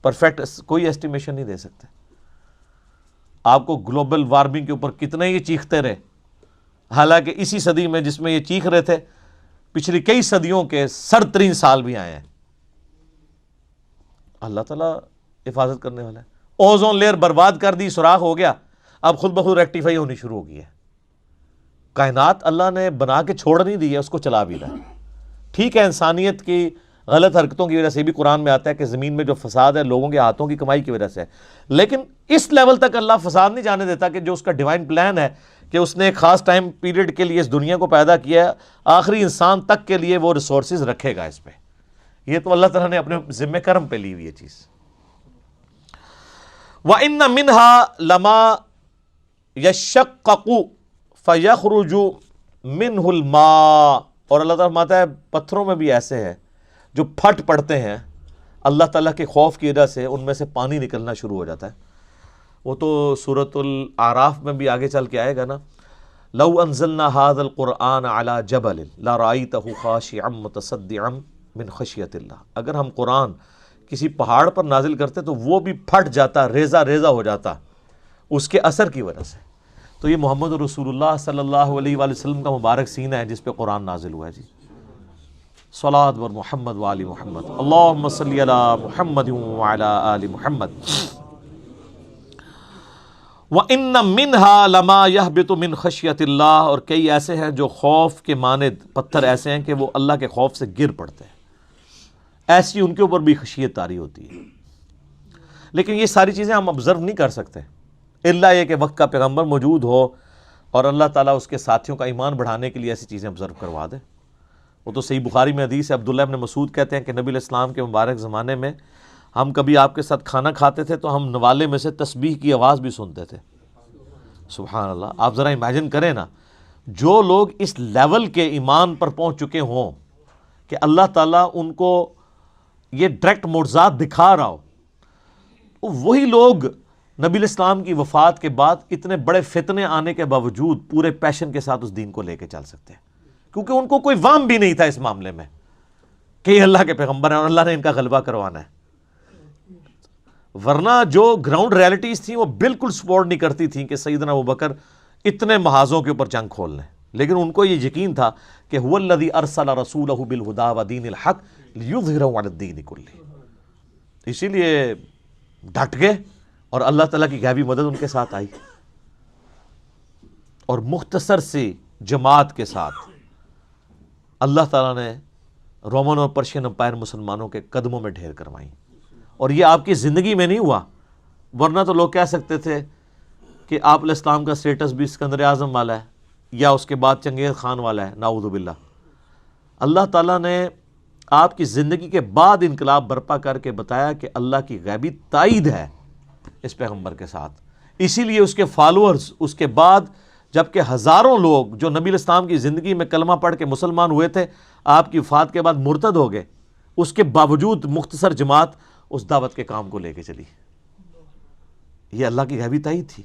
پرفیکٹ کوئی ایسٹیمیشن نہیں دے سکتے. آپ کو گلوبل وارمنگ کے اوپر کتنے یہ چیختے رہے، حالانکہ اسی صدی میں جس میں یہ چیخ رہے تھے، پچھلی کئی صدیوں کے سرد ترین سال بھی آئے ہیں. اللہ تعالیٰ حفاظت کرنے والا ہے. اوزون لیئر برباد کر دی، سوراخ ہو گیا، اب خود بخود ریکٹیفائی ہونی شروع ہو گئی ہے. کائنات اللہ نے بنا کے چھوڑ نہیں دی ہے، اس کو چلا بھی رہا ہے. ٹھیک ہے انسانیت کی غلط حرکتوں کی وجہ سے بھی قرآن میں آتا ہے کہ زمین میں جو فساد ہے لوگوں کے ہاتھوں کی کمائی کی وجہ سے ہے، لیکن اس لیول تک اللہ فساد نہیں جانے دیتا کہ جو اس کا ڈیوائن پلان ہے کہ اس نے ایک خاص ٹائم پیریڈ کے لیے اس دنیا کو پیدا کیا ہے، آخری انسان تک کے لیے وہ ریسورسز رکھے گا اس پہ. یہ تو اللہ تعالیٰ نے اپنے ذمہ کرم پہ لی ہوئی یہ چیز. وَإِنَّ مِنْهَا لَمَا يَشَّقَّقُ فَيَخْرُجُ منہ الماء، اور اللہ تعالیٰ فرماتا ہے پتھروں میں بھی ایسے ہیں جو پھٹ پڑتے ہیں اللہ تعالیٰ کے خوف کی وجہ سے، ان میں سے پانی نکلنا شروع ہو جاتا ہے. وہ تو سورۃ الاعراف میں بھی آگے چل کے آئے گا نا، لو انزلنا هذا القرآن على جبل لرأيته خاشعا متصدعا من خشیۃ اللہ، اگر ہم قرآن کسی پہاڑ پر نازل کرتے تو وہ بھی پھٹ جاتا، ریزہ ریزہ ہو جاتا اس کے اثر کی وجہ سے. تو یہ محمد رسول اللہ صلی اللہ علیہ وآلہ وسلم کا مبارک سینہ ہے جس پہ قرآن نازل ہوا ہے. جی صلاۃ و محمد وآل محمد، اللہم صلی علی محمد وعلی آل محمد. وَإِنَّ مِنْهَا لَمَا يَهْبِطُ مِنْ خَشْيَةِ اللہ، اور کئی ایسے ہیں جو خوف کے مانند پتھر ایسے ہیں کہ وہ اللہ کے خوف سے گر پڑتے ہیں، ایسی ان کے اوپر بھی خشیت طاری ہوتی ہے. لیکن یہ ساری چیزیں ہم آبزرو نہیں کر سکتے الا یہ کہ وقت کا پیغمبر موجود ہو اور اللہ تعالیٰ اس کے ساتھیوں کا ایمان بڑھانے کے لیے ایسی چیزیں آبزرو کروا دے. وہ تو صحیح بخاری میں حدیث ہے، عبداللہ ابن مسعود کہتے ہیں کہ نبی علیہ السلام کے مبارک زمانے میں ہم کبھی آپ کے ساتھ کھانا کھاتے تھے تو ہم نوالے میں سے تسبیح کی آواز بھی سنتے تھے. سبحان اللہ. آپ ذرا امیجن کریں نا، جو لوگ اس لیول کے ایمان پر پہنچ چکے ہوں کہ اللہ تعالیٰ ان کو یہ ڈائریکٹ معجزات دکھا رہا ہو، وہی لوگ نبی علیہ السلام کی وفات کے بعد اتنے بڑے فتنے آنے کے باوجود پورے پیشن کے ساتھ اس دین کو لے کے چل سکتے ہیں، کیونکہ ان کو کوئی وام بھی نہیں تھا اس معاملے میں کہ یہ اللہ کے پیغمبر ہیں اور اللہ نے ان کا غلبہ کروانا ہے. ورنہ جو گراؤنڈ ریالٹیز تھیں وہ بالکل سپورٹ نہیں کرتی تھیں کہ سیدنا ابوبکر اتنے محاذوں کے اوپر جنگ کھول لیں. لیکن ان کو یہ یقین تھا کہ هو الذی ارسل رسولہ بالہدی ودین الحق لیظہرہ علی الدین کلہ. اسی لیے ڈٹ گئے اور اللہ تعالیٰ کی غیبی مدد ان کے ساتھ آئی، اور مختصر سی جماعت کے ساتھ اللہ تعالیٰ نے رومن اور پرشین امپائر مسلمانوں کے قدموں میں ڈھیر کروائی. اور یہ آپ کی زندگی میں نہیں ہوا، ورنہ تو لوگ کہہ سکتے تھے کہ آپ علیہ السلام کا سٹیٹس بھی اسکندر اعظم والا ہے یا اس کے بعد چنگیز خان والا ہے، نعوذ باللہ. اللہ تعالیٰ نے آپ کی زندگی کے بعد انقلاب برپا کر کے بتایا کہ اللہ کی غیبی تائید ہے اس پیغمبر کے ساتھ. اسی لیے اس کے فالوورز اس کے بعد جبکہ ہزاروں لوگ جو نبی علیہ السلام کی زندگی میں کلمہ پڑھ کے مسلمان ہوئے تھے آپ کی وفات کے بعد مرتد ہو گئے، اس کے باوجود مختصر جماعت اس دعوت کے کام کو لے کے چلی. یہ اللہ کی غیبی تائید تھی.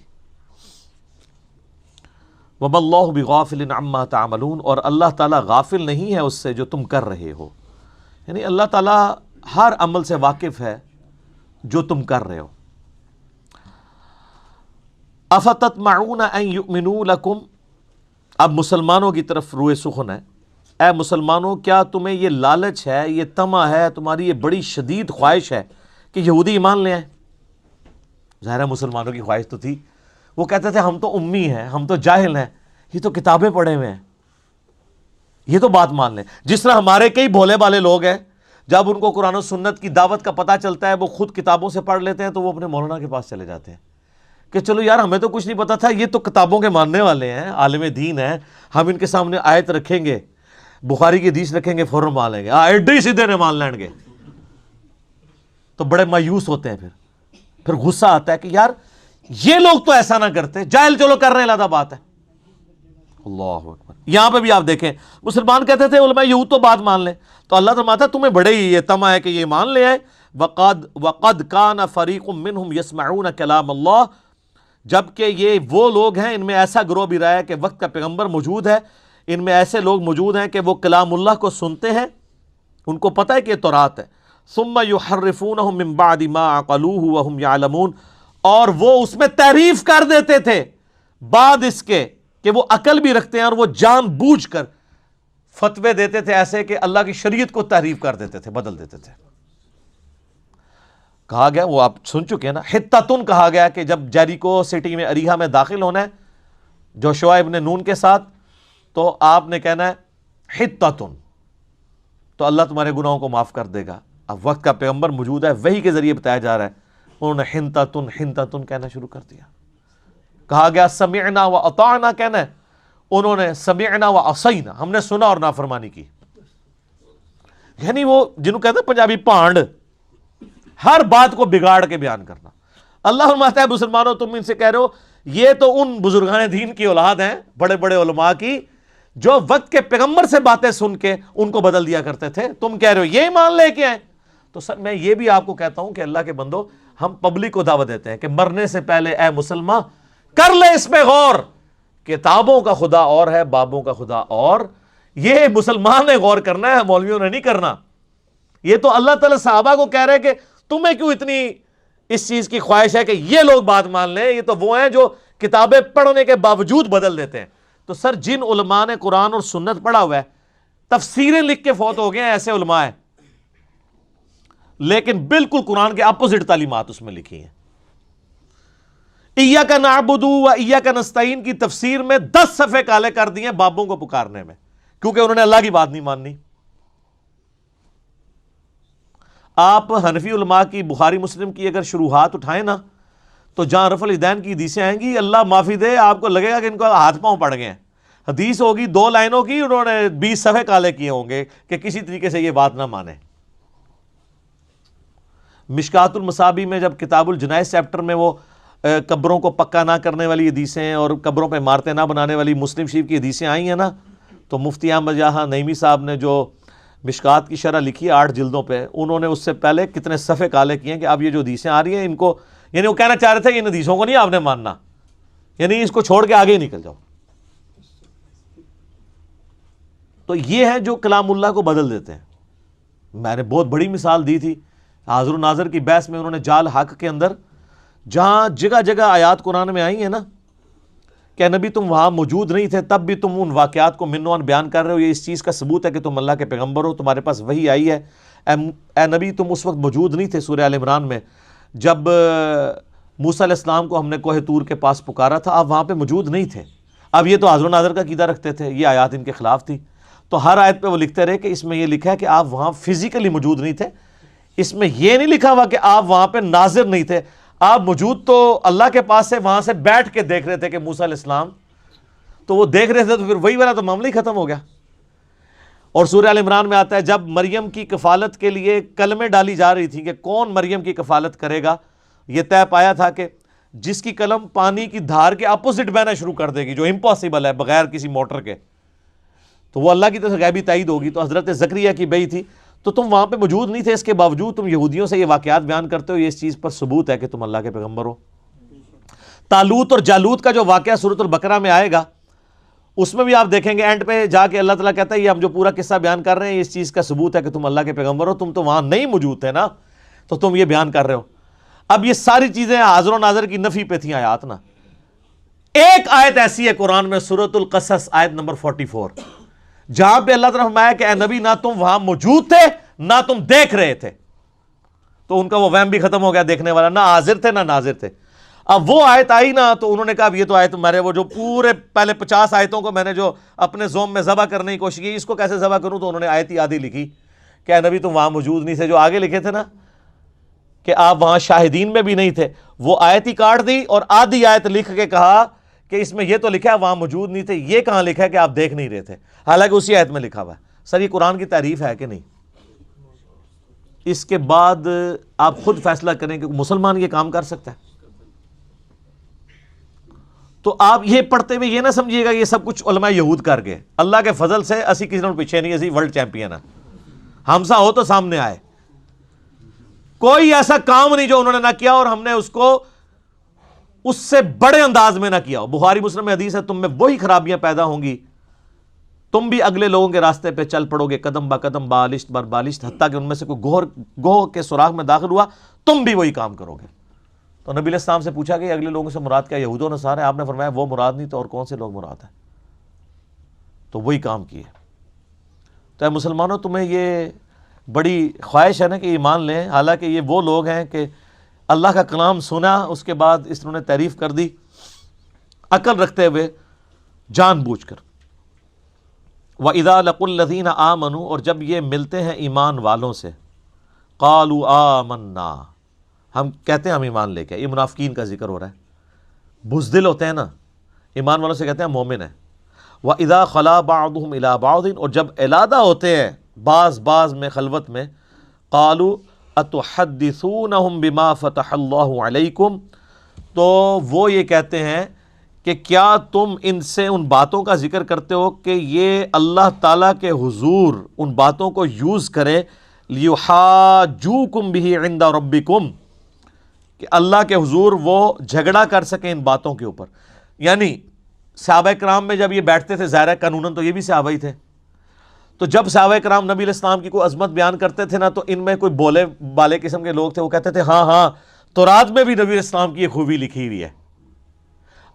وَمَا اللَّهُ بِغَافِلٍ عَمَّا تَعْمَلُونَ، اور اللہ تعالیٰ غافل نہیں ہے اس سے جو تم کر رہے ہو. یعنی اللہ تعالیٰ ہر عمل سے واقف ہے جو تم کر رہے ہو. اَفَتَطْمَعُونَ أَن يُؤْمِنُوا لَكُمْ، اب مسلمانوں کی طرف روئے سخن ہے. اے مسلمانوں، کیا تمہیں یہ لالچ ہے، یہ طمع ہے، تمہاری یہ بڑی شدید خواہش ہے کہ یہودی ایمان لے آئیں؟ ظاہر ہے مسلمانوں کی خواہش تو تھی. وہ کہتے تھے ہم تو امی ہیں، ہم تو جاہل ہیں، یہ تو کتابیں پڑھے ہوئے ہیں، یہ تو بات مان لیں. جس طرح ہمارے کئی بھولے بالے لوگ ہیں، جب ان کو قرآن و سنت کی دعوت کا پتہ چلتا ہے وہ خود کتابوں سے پڑھ لیتے ہیں تو وہ اپنے مولانا کے پاس چلے جاتے ہیں کہ چلو یار ہمیں تو کچھ نہیں پتا تھا، یہ تو کتابوں کے ماننے والے ہیں، عالم دین ہیں، ہم ان کے سامنے آیت رکھیں گے، بخاری کی حدیث رکھیں گے، فوراً مان لیں گے، ایڈی سیدھے نے مان لیں گے. تو بڑے مایوس ہوتے ہیں. پھر غصہ آتا ہے کہ یار یہ لوگ تو ایسا نہ کرتے، جاہل چلو کر رہے ہیں، علیحدہ بات ہے. اللہ اکبر. یہاں پہ بھی آپ دیکھیں مسلمان کہتے تھے علماء یہود تو بات مان لیں، تو اللہ فرماتا ہے تمہیں بڑے ہی یہ طمع ہے کہ یہ مان لے آئے. وقد کان فریق منہم یسمعون کلام اللہ، جبکہ یہ وہ لوگ ہیں، ان میں ایسا گروہ بھی رہا ہے کہ وقت کا پیغمبر موجود ہے، ان میں ایسے لوگ موجود ہیں کہ وہ کلام اللہ کو سنتے ہیں، ان کو پتہ ہے کہ یہ تورات ہے. ثم یحرفونہ من بعد ما عقلوہ وہم یعلمون، اور وہ اس میں تحریف کر دیتے تھے بعد اس کے کہ وہ عقل بھی رکھتے ہیں، اور وہ جان بوجھ کر فتوے دیتے تھے ایسے کہ اللہ کی شریعت کو تحریف کر دیتے تھے، بدل دیتے تھے. کہا گیا، وہ آپ سن چکے ہیں نا، حتتن کہا گیا کہ جب جیریکو سٹی میں اریحا میں داخل ہونا ہے جوشوا ابن نون کے ساتھ، تو آپ نے کہنا ہے حتتن، تو اللہ تمہارے گناہوں کو معاف کر دے گا. اب وقت کا پیغمبر موجود ہے، وحی کے ذریعے بتایا جا رہا ہے، انہوں نے حنتتن حنتتن کہنا شروع کر دیا. کہا گیا سمعنا و اطعنا کہنا ہے، انہوں نے سمعنا و عصینا، ہم نے سنا اور نافرمانی کی. یعنی وہ جنہوں کہتے ہیں پنجابی پانڈ، ہر بات کو بگاڑ کے بیان کرنا. اللہ فرماتا ہے مسلمانوں تم ان سے کہہ رہے ہو یہ تو ان بزرگان دین کی اولاد ہیں، بڑے بڑے علماء کی، جو وقت کے پیغمبر سے باتیں سن کے ان کو بدل دیا کرتے تھے، تم کہہ رہے ہو یہ ایمان لے کے آئے۔ تو سر میں یہ بھی آپ کو کہتا ہوں کہ اللہ کے بندو، ہم پبلک کو دعوت دیتے ہیں کہ مرنے سے پہلے اے مسلمان کر لے اس پہ غور، کتابوں کا خدا اور ہے، بابوں کا خدا اور، یہ مسلمان نے غور کرنا ہے، مولویوں نے نہیں کرنا۔ یہ تو اللہ تعالیٰ صحابہ کو کہہ رہے کہ تمہیں کیوں اتنی اس چیز کی خواہش ہے کہ یہ لوگ بات مان لیں، یہ تو وہ ہیں جو کتابیں پڑھنے کے باوجود بدل دیتے ہیں۔ تو سر جن علماء نے قرآن اور سنت پڑھا ہوا ہے، تفسیریں لکھ کے فوت ہو گئے ہیں، ایسے علماء ہیں، لیکن بالکل قرآن کے اپوزٹ تعلیمات اس میں لکھی ہیں۔ ایاک نعبد و ایاک نستعین کی تفسیر میں 10 صفحے کالے کر دیے بابوں کو پکارنے میں، کیونکہ انہوں نے اللہ کی بات نہیں ماننی۔ آپ حنفی علماء کی بخاری مسلم کی اگر شروحات اٹھائیں نا، تو جہاں رفع الیدین کی حدیثیں آئیں گی، اللہ معافی دے، آپ کو لگے گا کہ ان کو ہاتھ پاؤں پڑ گئے ہیں۔ حدیث ہوگی 2 لائنوں کی، انہوں نے 20 صفحے کالے کیے ہوں گے کہ کسی طریقے سے یہ بات نہ مانے۔ مشکات المصابیح میں جب کتاب الجنائز چیپٹر میں وہ قبروں کو پکا نہ کرنے والی حدیثیں اور قبروں پہ عمارتیں نہ بنانے والی مسلم شریف کی حدیثیں آئی ہیں نا، تو مفتی احمد جہاں نعیمی صاحب نے جو مشکات کی شرح لکھی ہے 8 جلدوں پہ، انہوں نے اس سے پہلے کتنے صفحے کالے کیے ہیں کہ اب یہ جو حدیثیں آ رہی ہیں ان کو، یعنی وہ کہنا چاہ رہے تھے کہ ان حدیثوں کو نہیں آپ نے ماننا، یعنی اس کو چھوڑ کے آگے ہی نکل جاؤ۔ تو یہ ہے جو کلام اللہ کو بدل دیتے ہیں۔ میں نے بہت بڑی مثال دی تھی حاضر و ناظر کی بحث میں، انہوں نے جال حق کے اندر جہاں جگہ جگہ آیات قرآن میں آئی ہیں نا کہ نبی تم وہاں موجود نہیں تھے، تب بھی تم ان واقعات کو من و عن بیان کر رہے ہو، یہ اس چیز کا ثبوت ہے کہ تم اللہ کے پیغمبر ہو، تمہارے پاس وحی آئی ہے۔ اے نبی تم اس وقت موجود نہیں تھے سورہ آل عمران میں جب موسیٰ علیہ السلام کو ہم نے کوہ طور کے پاس پکارا تھا، آپ وہاں پہ موجود نہیں تھے۔ اب یہ تو حاضر و ناظر کا عقیدہ رکھتے تھے، یہ آیات ان کے خلاف تھی، تو ہر آیت پہ وہ لکھتے رہے کہ اس میں یہ لکھا ہے کہ آپ وہاں فزیکلی موجود نہیں تھے، اس میں یہ نہیں لکھا ہوا کہ آپ وہاں پہ ناظر نہیں تھے، آپ موجود تو اللہ کے پاس سے وہاں سے بیٹھ کے دیکھ رہے تھے کہ موسیٰ علیہ السلام، تو وہ دیکھ رہے تھے، تو پھر وہی والا تو معاملہ ہی ختم ہو گیا۔ اور سورہ ال عمران میں آتا ہے جب مریم کی کفالت کے لیے کلمیں ڈالی جا رہی تھیں کہ کون مریم کی کفالت کرے گا، یہ طے پایا تھا کہ جس کی قلم پانی کی دھار کے اپوزٹ بہنا شروع کر دے گی، جو امپاسبل ہے بغیر کسی موٹر کے، تو وہ اللہ کی طرف سے غیبی تائید ہوگی۔ تو حضرت زکریا کی بیٹی تھی، تو تم وہاں پہ موجود نہیں تھے، اس کے باوجود تم یہودیوں سے یہ واقعات بیان کرتے ہو، یہ اس چیز پر ثبوت ہے کہ تم اللہ کے پیغمبر ہو۔ طالوت اور جالوت کا جو واقعہ سورۃ البقرہ میں آئے گا، اس میں بھی آپ دیکھیں گے اینڈ پہ جا کے اللہ تعالیٰ کہتا ہے یہ ہم جو پورا قصہ بیان کر رہے ہیں، اس چیز کا ثبوت ہے کہ تم اللہ کے پیغمبر ہو، تم تو وہاں نہیں موجود تھے نا، تو تم یہ بیان کر رہے ہو۔ اب یہ ساری چیزیں حاضر و ناظر کی نفی پہ تھیں آیات نا۔ ایک آیت ایسی ہے قرآن میں، سورۃ القصص آیت نمبر 44، جہاں پہ اللہ تعالیٰ فرمایا کہ اے نبی نہ تم وہاں موجود تھے نہ تم دیکھ رہے تھے، تو ان کا وہ وہم بھی ختم ہو گیا، دیکھنے والا نہ حاضر تھے نہ ناظر تھے۔ اب وہ آیت آئی نا، تو انہوں نے کہا اب یہ تو آیت میرے وہ جو پورے پہلے 50 آیتوں کو میں نے جو اپنے زوم میں ذبح کرنے کی کوشش کی، اس کو کیسے ذبح کروں؟ تو انہوں نے آیت ہی آدھی لکھی کہ اے نبی تم وہاں موجود نہیں تھے، جو آگے لکھے تھے نا کہ آپ وہاں شاہدین میں بھی نہیں تھے، وہ آیت ہی کاٹ دی اور آدھی آیت لکھ کے کہا کہ اس میں یہ تو لکھا ہے وہاں موجود نہیں تھے، یہ کہاں لکھا ہے کہ آپ دیکھ نہیں رہے تھے، حالانکہ اسی آیت میں لکھا ہوا ہے۔ سر یہ قرآن کی تعریف ہے کہ نہیں؟ اس کے بعد آپ خود فیصلہ کریں کہ مسلمان یہ کام کر سکتا ہے؟ تو آپ یہ پڑھتے ہوئے یہ نہ سمجھیے گا یہ سب کچھ علماء یہود کر گئے، اللہ کے فضل سے اسی کسی نے پیچھے نہیں، اسی ورلڈ چیمپئن ہے، ہم سا ہو تو سامنے آئے، کوئی ایسا کام نہیں جو انہوں نے نہ کیا اور ہم نے اس کو اس سے بڑے انداز میں نہ کیا ہو۔ بخاری مسلم میں حدیث ہے تم میں وہی خرابیاں پیدا ہوں گی، تم بھی اگلے لوگوں کے راستے پہ چل پڑو گے قدم با قدم بالشت بر بالشت، حتیٰ کہ ان میں سے کوئی گوہ کے سوراخ میں داخل ہوا تم بھی وہی کام کرو گے۔ تو نبی علیہ السلام سے پوچھا کہ اگلے لوگوں سے مراد کیا یہود و نصارہ ہے؟ آپ نے فرمایا وہ مراد نہیں تو اور کون سے لوگ مراد ہیں؟ تو وہی کام کیے۔ تو اے مسلمانوں تمہیں یہ بڑی خواہش ہے نا کہ ایمان لیں، حالانکہ یہ وہ لوگ ہیں کہ اللہ کا کلام سنا، اس کے بعد اس نے تعریف کر دی عقل رکھتے ہوئے جان بوجھ کر۔ وَإِذَا لَقُوا الَّذِينَ آمَنُوا، اور جب یہ ملتے ہیں ایمان والوں سے، قَالُوا آمَنَّا، ہم کہتے ہیں ہم ایمان لے کے، یہ منافقین کا ذکر ہو رہا ہے، بزدل ہوتے ہیں نا، ایمان والوں سے کہتے ہیں مومن ہیں۔ وَإِذَا خَلَا بَعْضُهُمْ إِلَىٰ بَعْضٍ، اور جب علادہ ہوتے ہیں بعض میں خلوت میں، قَالُوا أَتُحَدِّثُونَهُمْ بِمَا فَتَحَ اللَّهُ عَلَيْكُمْ، تو وہ یہ کہتے ہیں کہ کیا تم ان سے ان باتوں کا ذکر کرتے ہو کہ یہ اللہ تعالیٰ کے حضور ان باتوں کو یوز کرے لیحاجوکم بہ عند ربکم، کہ اللہ کے حضور وہ جھگڑا کر سکیں ان باتوں کے اوپر. یعنی صحابہ کرام میں جب یہ بیٹھتے تھے، ظاہر ہے قانوناً تو یہ بھی صحابہ ہی تھے، تو جب صحابہ کرام نبی علیہ السلام کی کوئی عظمت بیان کرتے تھے نا، تو ان میں کوئی بولے بالے قسم کے لوگ تھے، وہ کہتے تھے ہاں ہاں تورات میں بھی نبی علیہ السلام کی یہ خوبی لکھی ہوئی ہے.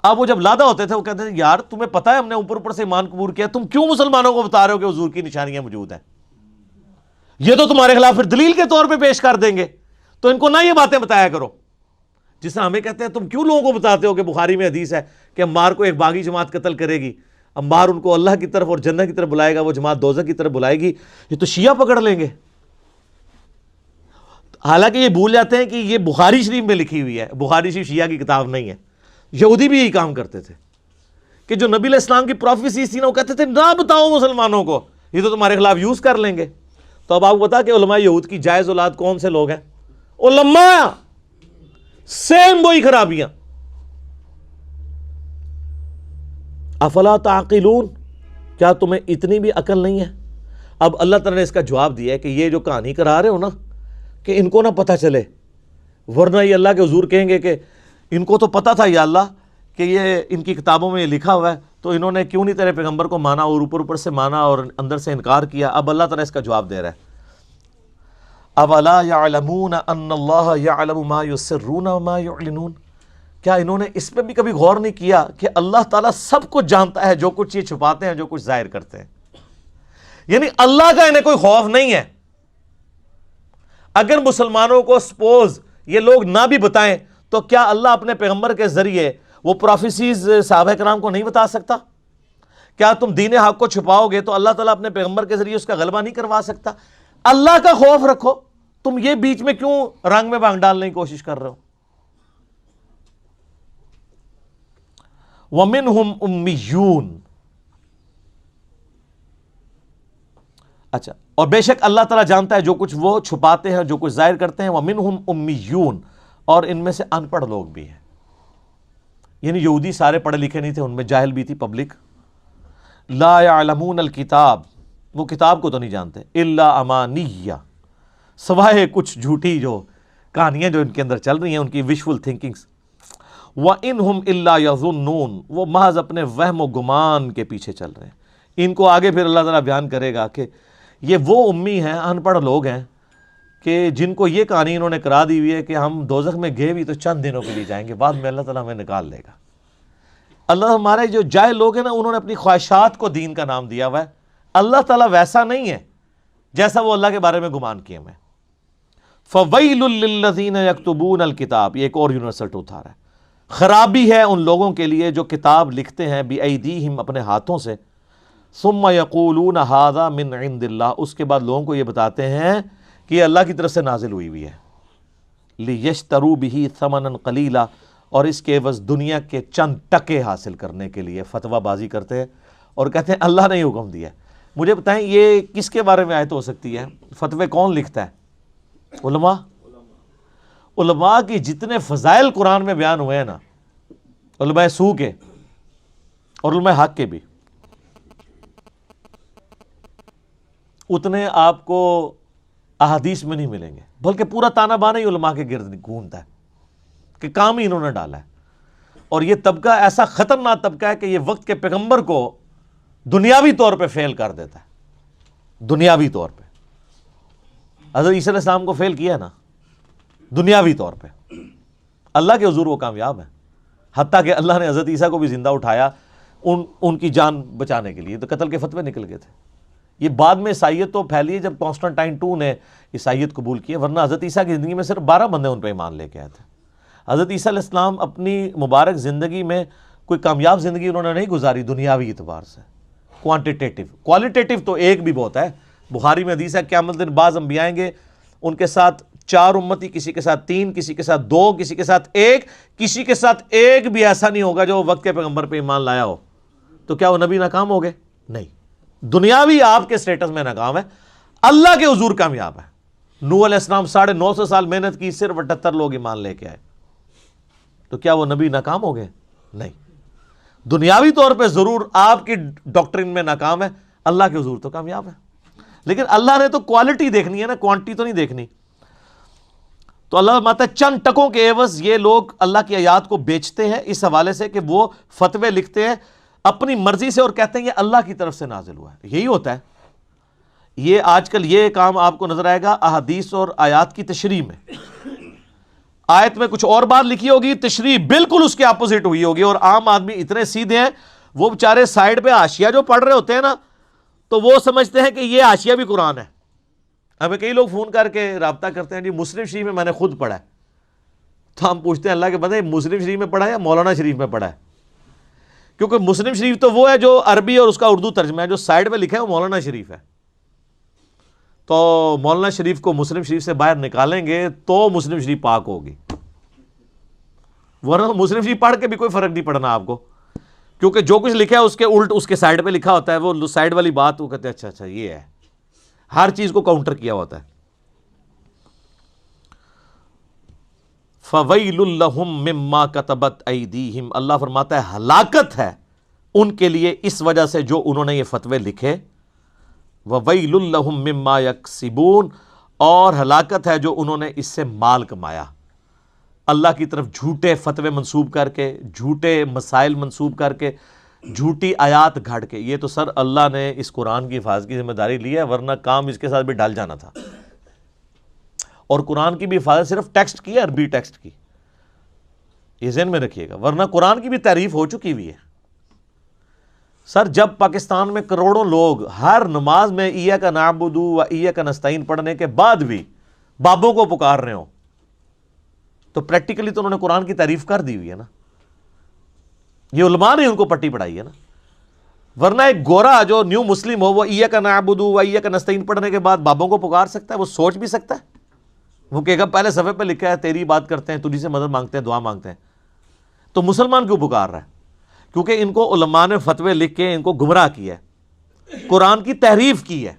اب وہ جب لادہ ہوتے تھے وہ کہتے تھے یار تمہیں پتہ ہے ہم نے اوپر اوپر سے ایمان قبول کیا، تم کیوں مسلمانوں کو بتا رہے ہو کہ حضور کی نشانیاں موجود ہیں؟ یہ تو تمہارے خلاف پھر دلیل کے طور پہ پیش کر دیں گے، تو ان کو نہ یہ باتیں بتایا کرو. جس طرح ہمیں کہتے ہیں تم کیوں لوگوں کو بتاتے ہو کہ بخاری میں حدیث ہے کہ عمار کو ایک باغی جماعت قتل کرے گی، عمار ان کو اللہ کی طرف اور جنت کی طرف بلائے گا، وہ جماعت دوزخ کی طرف بلائے گی، یہ تو شیعہ پکڑ لیں گے. حالانکہ یہ بھول جاتے ہیں کہ یہ بخاری شریف میں لکھی ہوئی ہے، بخاری شریف شیعہ کی کتاب نہیں ہے. یہودی بھی یہی کام کرتے تھے کہ جو نبی علیہ السلام کی پروفیسیز تھی نا، وہ کہتے تھے نہ بتاؤ مسلمانوں کو، یہ تو تمہارے خلاف یوز کر لیں گے. تو اب آپ کو بتا کہ علماء یہود کی جائز اولاد کون سے لوگ ہیں؟ علماء. سیم وہی خرابیاں. افلا تعقلون، کیا تمہیں اتنی بھی عقل نہیں ہے؟ اب اللہ تعالیٰ نے اس کا جواب دیا ہے کہ یہ جو کہانی کرا رہے ہو نا، کہ ان کو نہ پتہ چلے، ورنہ یہ اللہ کے حضور کہیں گے کہ ان کو تو پتہ تھا یا اللہ کہ یہ ان کی کتابوں میں یہ لکھا ہوا ہے، تو انہوں نے کیوں نہیں تیرے پیغمبر کو مانا اور اوپر اوپر سے مانا اور اندر سے انکار کیا. اب اللہ تعالیٰ اس کا جواب دے رہا ہے، اولا یعلمون ان اللہ یعلم ما یسرون وما یعلنون، کیا انہوں نے اس پہ بھی کبھی غور نہیں کیا کہ اللہ تعالیٰ سب کچھ جانتا ہے، جو کچھ یہ چھپاتے ہیں، جو کچھ ظاہر کرتے ہیں. یعنی اللہ کا انہیں کوئی خوف نہیں ہے. اگر مسلمانوں کو سپوز یہ لوگ نہ بھی بتائیں تو کیا اللہ اپنے پیغمبر کے ذریعے وہ پروفیسیز صحابہ کرام کو نہیں بتا سکتا؟ کیا تم دین حق کو چھپاؤ گے تو اللہ تعالیٰ اپنے پیغمبر کے ذریعے اس کا غلبہ نہیں کروا سکتا؟ اللہ کا خوف رکھو. تم یہ بیچ میں کیوں رنگ میں بھانگ ڈالنے کی کوشش کر رہے ہو؟ وَمِنْهُمْ أُمِّيُّونَ، اچھا، اور بے شک اللہ تعالیٰ جانتا ہے جو کچھ وہ چھپاتے ہیں، جو کچھ ظاہر کرتے ہیں. وَمِنْهُمْ أُمِّيُّونَ، اور ان میں سے ان پڑھ لوگ بھی ہیں. یعنی یہودی سارے پڑھے لکھے نہیں تھے، ان میں جاہل بھی تھی پبلک. لا يعلمون الکتاب، وہ کتاب کو تو نہیں جانتے. الا امانیہ، سوائے کچھ جھوٹی جو کہانیاں جو ان کے اندر چل رہی ہیں، ان کی وشفل تھنکنگز. وَإِنْهُمْ إِلَّا يَظُنُّونَ، وہ محض اپنے وہم و گمان کے پیچھے چل رہے ہیں. ان کو آگے پھر اللہ تعالیٰ بیان کرے گا کہ یہ وہ امی ہیں، ان پڑھ لوگ ہیں کہ جن کو یہ کہانی انہوں نے کرا دی ہوئی ہے کہ ہم دوزخ میں گئے بھی تو چند دنوں کے لیے جائیں گے، بعد میں اللہ تعالیٰ ہمیں نکال لے گا. اللہ ہمارے جو جاہل لوگ ہیں نا، انہوں نے اپنی خواہشات کو دین کا نام دیا ہوا ہے. اللہ تعالیٰ ویسا نہیں ہے جیسا وہ اللہ کے بارے میں گمان کیے ہوئے. فَوَيْلٌ لِّلَّذِينَ يَكْتُبُونَ الْكِتَابَ، یہ ایک اور یونیورسل ٹروتھ آ رہا ہے. خرابی ہے ان لوگوں کے لیے جو کتاب لکھتے ہیں بِأَيْدِيهِمْ، اپنے ہاتھوں سے. ثُمَّ يَقُولُونَ هَذَا مِنْ عِنْدِ اللَّهِ، اس کے بعد لوگوں کو یہ بتاتے ہیں کہ یہ اللہ کی طرف سے نازل ہوئی ہوئی ہے. لِيَشْتَرُوا بِهِ ثَمَنًا قَلِيلًا، اور اس کے عوض دنیا کے چند ٹکے حاصل کرنے کے لیے فتویٰ بازی کرتے ہیں اور کہتے ہیں اللہ نے حکم دیا ہے. مجھے بتائیں یہ کس کے بارے میں آیت ہو سکتی ہے؟ فتوے کون لکھتا ہے؟ علماء. علماء کی جتنے فضائل قرآن میں بیان ہوئے ہیں نا، علماء سو کے اور علماء حق کے بھی، اتنے آپ کو احادیث میں نہیں ملیں گے. بلکہ پورا تانا بانا ہی علماء کے گرد گھومتا ہے کہ کام ہی انہوں نے ڈالا ہے. اور یہ طبقہ ایسا خطرناک طبقہ ہے کہ یہ وقت کے پیغمبر کو دنیاوی طور پہ فیل کر دیتا ہے. دنیاوی طور پہ حضرت عیسیٰ علیہ السلام کو فیل کیا نا دنیاوی طور پہ. اللہ کے حضور وہ کامیاب ہیں، حتیٰ کہ اللہ نے حضرت عیسیٰ کو بھی زندہ اٹھایا ان کی جان بچانے کے لیے. تو قتل کے فتوے نکل گئے تھے. یہ بعد میں عیسائیت تو پھیلی ہے جب کانسٹنٹائن II نے عیسائیت قبول کی، ورنہ حضرت عیسیٰ کی زندگی میں صرف 12 بندے ان پہ ایمان لے کے آئے تھے. حضرت عیسیٰ علیہ السلام اپنی مبارک زندگی میں کوئی کامیاب زندگی انہوں نے نہیں گزاری دنیاوی اعتبار سے. کوانٹیٹیو، کوالیٹیٹیو تو ایک بھی بہت ہے. بخاری میں حدیث ہے قیامت دن بعض انبیاء آئیں گے، ان کے ساتھ 4 امتی، کسی کے ساتھ 3، کسی کے ساتھ 2، کسی کے ساتھ 1، کسی کے ساتھ ایک بھی ایسا نہیں ہوگا جو وقت کے پیغمبر پہ ایمان لایا ہو. تو کیا وہ نبی ناکام ہو گئے؟ نہیں. دنیاوی آپ کے سٹیٹس میں ناکام ہے، اللہ کے حضور کامیاب ہے. نوح علیہ السلام 950 سال محنت کی، صرف 78 لوگ ایمان لے کے آئے. تو کیا وہ نبی ناکام ہو گئے؟ نہیں. دنیاوی طور پہ ضرور آپ کی ڈاکٹرین میں ناکام ہے، اللہ کے حضور تو کامیاب ہے. لیکن اللہ نے تو کوالٹی دیکھنی ہے نا، کوانٹٹی تو نہیں دیکھنی. تو اللہ فرماتا ہے چند ٹکوں کے عوض یہ لوگ اللہ کی آیات کو بیچتے ہیں اس حوالے سے کہ وہ فتوے لکھتے ہیں اپنی مرضی سے اور کہتے ہیں یہ اللہ کی طرف سے نازل ہوا ہے. یہی ہوتا ہے. یہ آج کل یہ کام آپ کو نظر آئے گا احادیث اور آیات کی تشریح میں. آیت میں کچھ اور بات لکھی ہوگی، تشریح بالکل اس کے اپوزٹ ہوئی ہوگی، اور عام آدمی اتنے سیدھے ہیں وہ بیچارے سائیڈ پہ حاشیہ جو پڑھ رہے ہوتے ہیں نا تو وہ سمجھتے ہیں کہ یہ حاشیہ بھی قرآن ہے. ہمیں کئی لوگ فون کر کے رابطہ کرتے ہیں جی مسلم شریف میں میں نے خود پڑھا ہے. تو ہم پوچھتے ہیں اللہ کے بندے مسلم شریف میں پڑھا ہے یا مولانا شریف میں پڑھا ہے؟ کیونکہ مسلم شریف تو وہ ہے جو عربی اور اس کا اردو ترجمہ ہے، جو سائیڈ پہ لکھا ہے وہ مولانا شریف ہے. تو مولانا شریف کو مسلم شریف سے باہر نکالیں گے تو مسلم شریف پاک ہوگی، ورنہ مسلم شریف پڑھ کے بھی کوئی فرق نہیں پڑنا آپ کو، کیونکہ جو کچھ لکھا ہے اس کے الٹ اس کے سائیڈ پہ لکھا ہوتا ہے. وہ سائیڈ والی بات وہ کہتے ہیں اچھا یہ ہے، ہر چیز کو کاؤنٹر کیا ہوتا ہے. فَوَيْلٌ لَهُم مِّمَّا كَتَبَتْ أَيْدِيهِمْ، اللہ فرماتا ہے ہلاکت ہے ان کے لیے اس وجہ سے جو انہوں نے یہ فتوے لکھے. وَوَيْلٌ لَهُم مِّمَّا يَكْسِبُونَ، اور ہلاکت ہے جو انہوں نے اس سے مال کمایا. اللہ کی طرف جھوٹے فتوے منسوب کر کے، جھوٹے مسائل منسوب کر کے، جھوٹی آیات گھڑ کے. یہ تو سر اللہ نے اس قرآن کی حفاظت کی ذمہ داری لی ہے، ورنہ کام اس کے ساتھ بھی ڈال جانا تھا. اور قرآن کی بھی حفاظت صرف ٹیکسٹ کی ہے، عربی ٹیکسٹ کی، یہ ذہن میں رکھیے گا، ورنہ قرآن کی بھی تعریف ہو چکی ہوئی ہے. سر جب پاکستان میں کروڑوں لوگ ہر نماز میں ایاک نعبد و ایاک نستعین پڑھنے کے بعد بھی بابوں کو پکار رہے ہوں تو پریکٹیکلی تو انہوں نے قرآن کی تعریف کر دی ہوئی ہے نا. یہ علماء نے ان کو پٹی پڑھائی ہے نا. ورنہ ایک گورا جو نیو مسلم ہو وہ ایاک نعبد و ایاک نستعین پڑھنے کے بعد بابوں کو پکار سکتا ہے؟ وہ سوچ بھی سکتا ہے؟ وہ کہے گا پہلے صفحے پہ لکھا ہے تیری بات کرتے ہیں، تجھی سے مدد مانگتے ہیں، دعا مانگتے ہیں. تو مسلمان کیوں پکار رہا ہے؟ کیونکہ ان کو علماء نے فتوے لکھ کے ان کو گمراہ کیا ہے، قرآن کی تحریف کی ہے.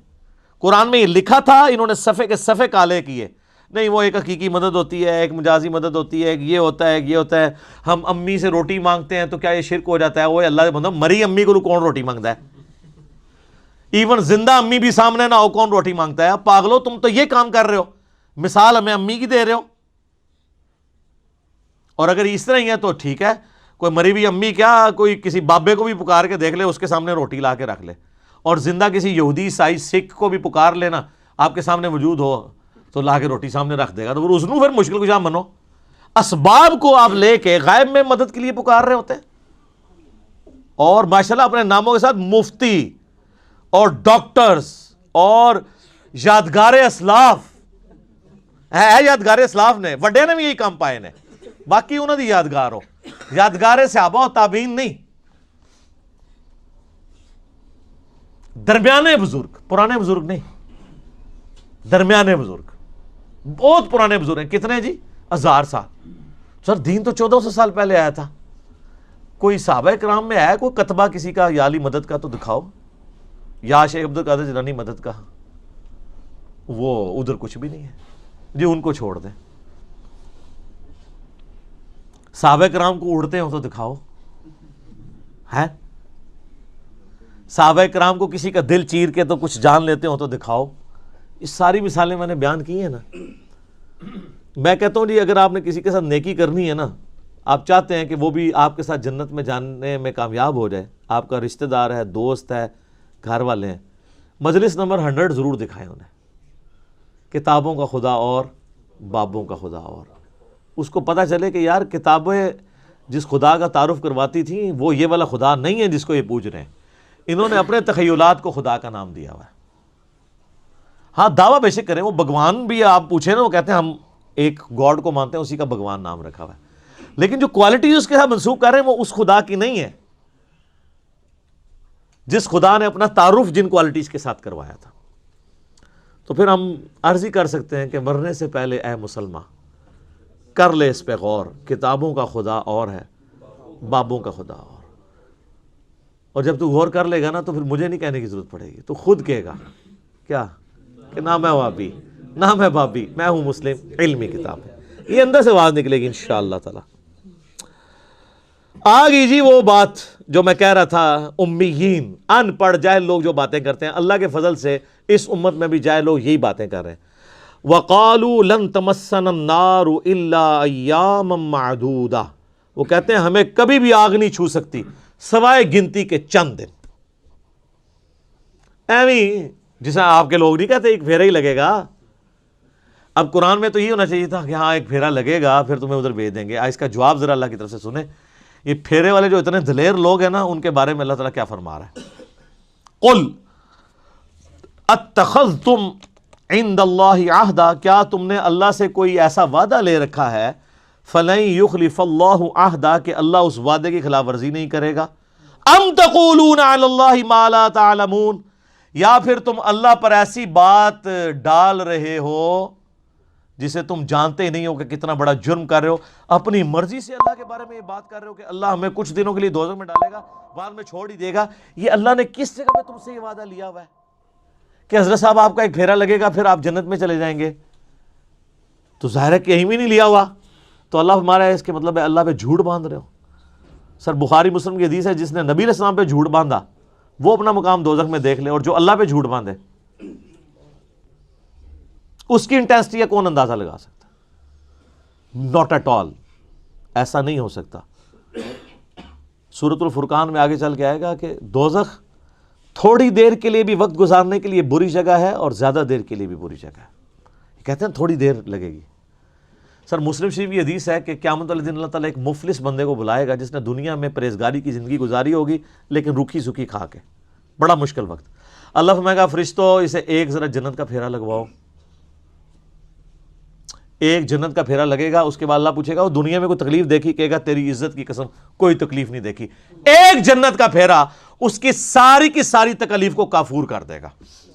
قرآن میں یہ لکھا تھا، انہوں نے صفحے کے صفحے کالے کیے. نہیں وہ ایک حقیقی مدد ہوتی ہے، ایک مجازی مدد ہوتی ہے، ایک یہ ہوتا ہے، ایک یہ ہوتا ہے. ہم امی سے روٹی مانگتے ہیں تو کیا یہ شرک ہو جاتا ہے؟ وہ اللہ کے بندہ مری امی کو کون روٹی مانگتا ہے؟ ایون زندہ امی بھی سامنے نہ ہو کون روٹی مانگتا ہے؟ پاگلو تم تو یہ کام کر رہے ہو، مثال ہمیں امی کی دے رہے ہو. اور اگر اس طرح ہی ہے تو ٹھیک ہے، کوئی مری ہوئی امی کیا کوئی کسی بابے کو بھی پکار کے دیکھ لے، اس کے سامنے روٹی لا کے رکھ لے، اور زندہ کسی یہودی عیسائی سکھ کو بھی پکار لینا آپ کے سامنے موجود ہو تو لا کے روٹی سامنے رکھ دے گا. تو اس پھر مشکل کشا منو. اسباب کو آپ لے کے غیب میں مدد کے لیے پکار رہے ہوتے ہیں، اور ماشاءاللہ اپنے ناموں کے ساتھ مفتی اور ڈاکٹرز اور یادگار اسلاف ہے. یادگار اسلاف نے وڈے نے بھی یہی کام پائے نے، باقی انہوں دی یادگار ہو، یادگار صحابہ و تابعین نہیں. درمیانے بزرگ، پرانے بزرگ نہیں، درمیانے بزرگ، بہت پرانے بزرگ ہیں. کتنے جی؟ 1000 سال. سر دین تو 1400 سال پہلے آیا تھا. کوئی صحابہ کرام میں آیا کوئی کتبہ کسی کا یا علی مدد کا تو دکھاؤ، یا شیخ عبد القادر جیلانی مدد کا. وہ ادھر کچھ بھی نہیں ہے جی، ان کو چھوڑ دیں. صحابہ کرام کو اڑتے ہو تو دکھاؤ ہے، صحابہ کرام کو کسی کا دل چیر کے تو کچھ جان لیتے ہو تو دکھاؤ. یہ ساری مثالیں میں نے بیان کی ہیں نا. میں کہتا ہوں جی اگر آپ نے کسی کے ساتھ نیکی کرنی ہے نا، آپ چاہتے ہیں کہ وہ بھی آپ کے ساتھ جنت میں جانے میں کامیاب ہو جائے، آپ کا رشتہ دار ہے، دوست ہے، گھر والے ہیں، مجلس نمبر 100 ضرور دکھائیں انہیں. کتابوں کا خدا اور بابوں کا خدا اور. اس کو پتہ چلے کہ یار کتابیں جس خدا کا تعارف کرواتی تھیں وہ یہ والا خدا نہیں ہے جس کو یہ پوج رہے ہیں. انہوں نے اپنے تخیلات کو خدا کا نام دیا ہوا ہے. ہاں دعویٰ بے شک کریں، وہ بھگوان بھی آپ پوچھیں نا، وہ کہتے ہیں ہم ایک گاڈ کو مانتے ہیں، اسی کا بھگوان نام رکھا ہوا ہے. لیکن جو کوالٹی اس کے ساتھ منسوخ کر رہے ہیں وہ اس خدا کی نہیں ہے جس خدا نے اپنا تعارف جن کوالٹیز کے ساتھ کروایا تھا. تو پھر ہم عرض ہی کر سکتے ہیں کہ مرنے سے پہلے اے مسلمان کر لے اس پہ غور، کتابوں کا خدا اور ہے، بابوں کا خدا اور جب تو غور کر لے گا نا تو پھر مجھے نہیں کہنے کی ضرورت پڑے گی، تو خود کہے گا کیا کہ نہ میں وابی نہ میں بابی، میں ہوں مسلم، علمی کتاب ہے. یہ اندر سے آواز نکلے گی انشاءاللہ تعالی. آ گئی جی وہ بات جو میں کہہ رہا تھا، امیین، ان پڑھ جاہل لوگ جو باتیں کرتے ہیں، اللہ کے فضل سے اس امت میں بھی جاہل لوگ یہی باتیں کر رہے ہیں۔ وَقَالُوا لَن تَمَسَّنَا النَّارُ إِلَّا أَيَّامًا مَّعْدُودَةً، وہ کہتے ہیں ہمیں کبھی بھی آگ نہیں چھو سکتی سوائے گنتی کے چند دن۔ ایویں جیسے آپ کے لوگ نہیں کہتے ایک پھیرا ہی لگے گا۔ اب قرآن میں تو یہ ہونا چاہیے تھا کہ ہاں ایک پھیرا لگے گا پھر تمہیں ادھر بھیج دیں گے۔ اس کا جواب ذرا اللہ کی طرف سے سنیں۔ یہ پھیرے والے جو اتنے دلیر لوگ ہیں نا، ان کے بارے میں اللہ تعالیٰ کیا فرما رہا ہے؟ قُلْ اتخذتم عند اللہ عہدا، کیا تم نے اللہ سے کوئی ایسا وعدہ لے رکھا ہے؟ فلن یخلف اللہ عہدا، کہ اللہ اس وعدے کی خلاف ورزی نہیں کرے گا۔ ام تقولون علی اللہ ما لا تعلمون، یا پھر تم اللہ پر ایسی بات ڈال رہے ہو جسے تم جانتے ہی نہیں ہو کہ کتنا بڑا جرم کر رہے ہو۔ اپنی مرضی سے اللہ کے بارے میں یہ بات کر رہے ہو کہ اللہ ہمیں کچھ دنوں کے لیے دوزخ میں ڈالے گا، بعد میں چھوڑ ہی دے گا۔ یہ اللہ نے کس جگہ پہ تم سے یہ وعدہ لیا ہوا ہے کہ حضرت صاحب آپ کا ایک پھیرا لگے گا پھر آپ جنت میں چلے جائیں گے؟ تو ظاہر ہے کہ کہیں بھی نہیں لیا ہوا، تو اللہ ہمارا ہے اس کے مطلب ہے اللہ پہ جھوٹ باندھ رہے ہو۔ سر بخاری مسلم کی حدیث ہے، جس نے نبی علیہ السلام پہ جھوٹ باندھا وہ اپنا مقام دوزخ میں دیکھ لے، اور جو اللہ پہ جھوٹ باندھے اس کی انٹینسٹی کا کون اندازہ لگا سکتا؟ ناٹ ایٹ آل، ایسا نہیں ہو سکتا۔ سورۃ الفرقان میں آگے چل کے آئے گا کہ دوزخ تھوڑی دیر کے لیے بھی وقت گزارنے کے لیے بری جگہ ہے اور زیادہ دیر کے لیے بھی بری جگہ ہے۔ کہتے ہیں تھوڑی دیر لگے گی۔ سر مسلم شریف کی حدیث ہے کہ قیامت والے دن اللہ تعالیٰ ایک مفلس بندے کو بلائے گا جس نے دنیا میں پرہیزگاری کی زندگی گزاری ہوگی لیکن روکھی سکھی کھا کے، بڑا مشکل وقت۔ اللہ فرمائے گا فرشتوں اسے ایک ذرا جنت کا پھیرا لگواؤ۔ ایک جنت کا پھیرا لگے گا، اس کے بعد اللہ پوچھے گا وہ دنیا میں کوئی تکلیف دیکھی؟ کہے گا تیری عزت کی قسم کوئی تکلیف نہیں دیکھی۔ ایک جنت کا پھیرا اس کی ساری تکلیف کو کافور کر دے گا۔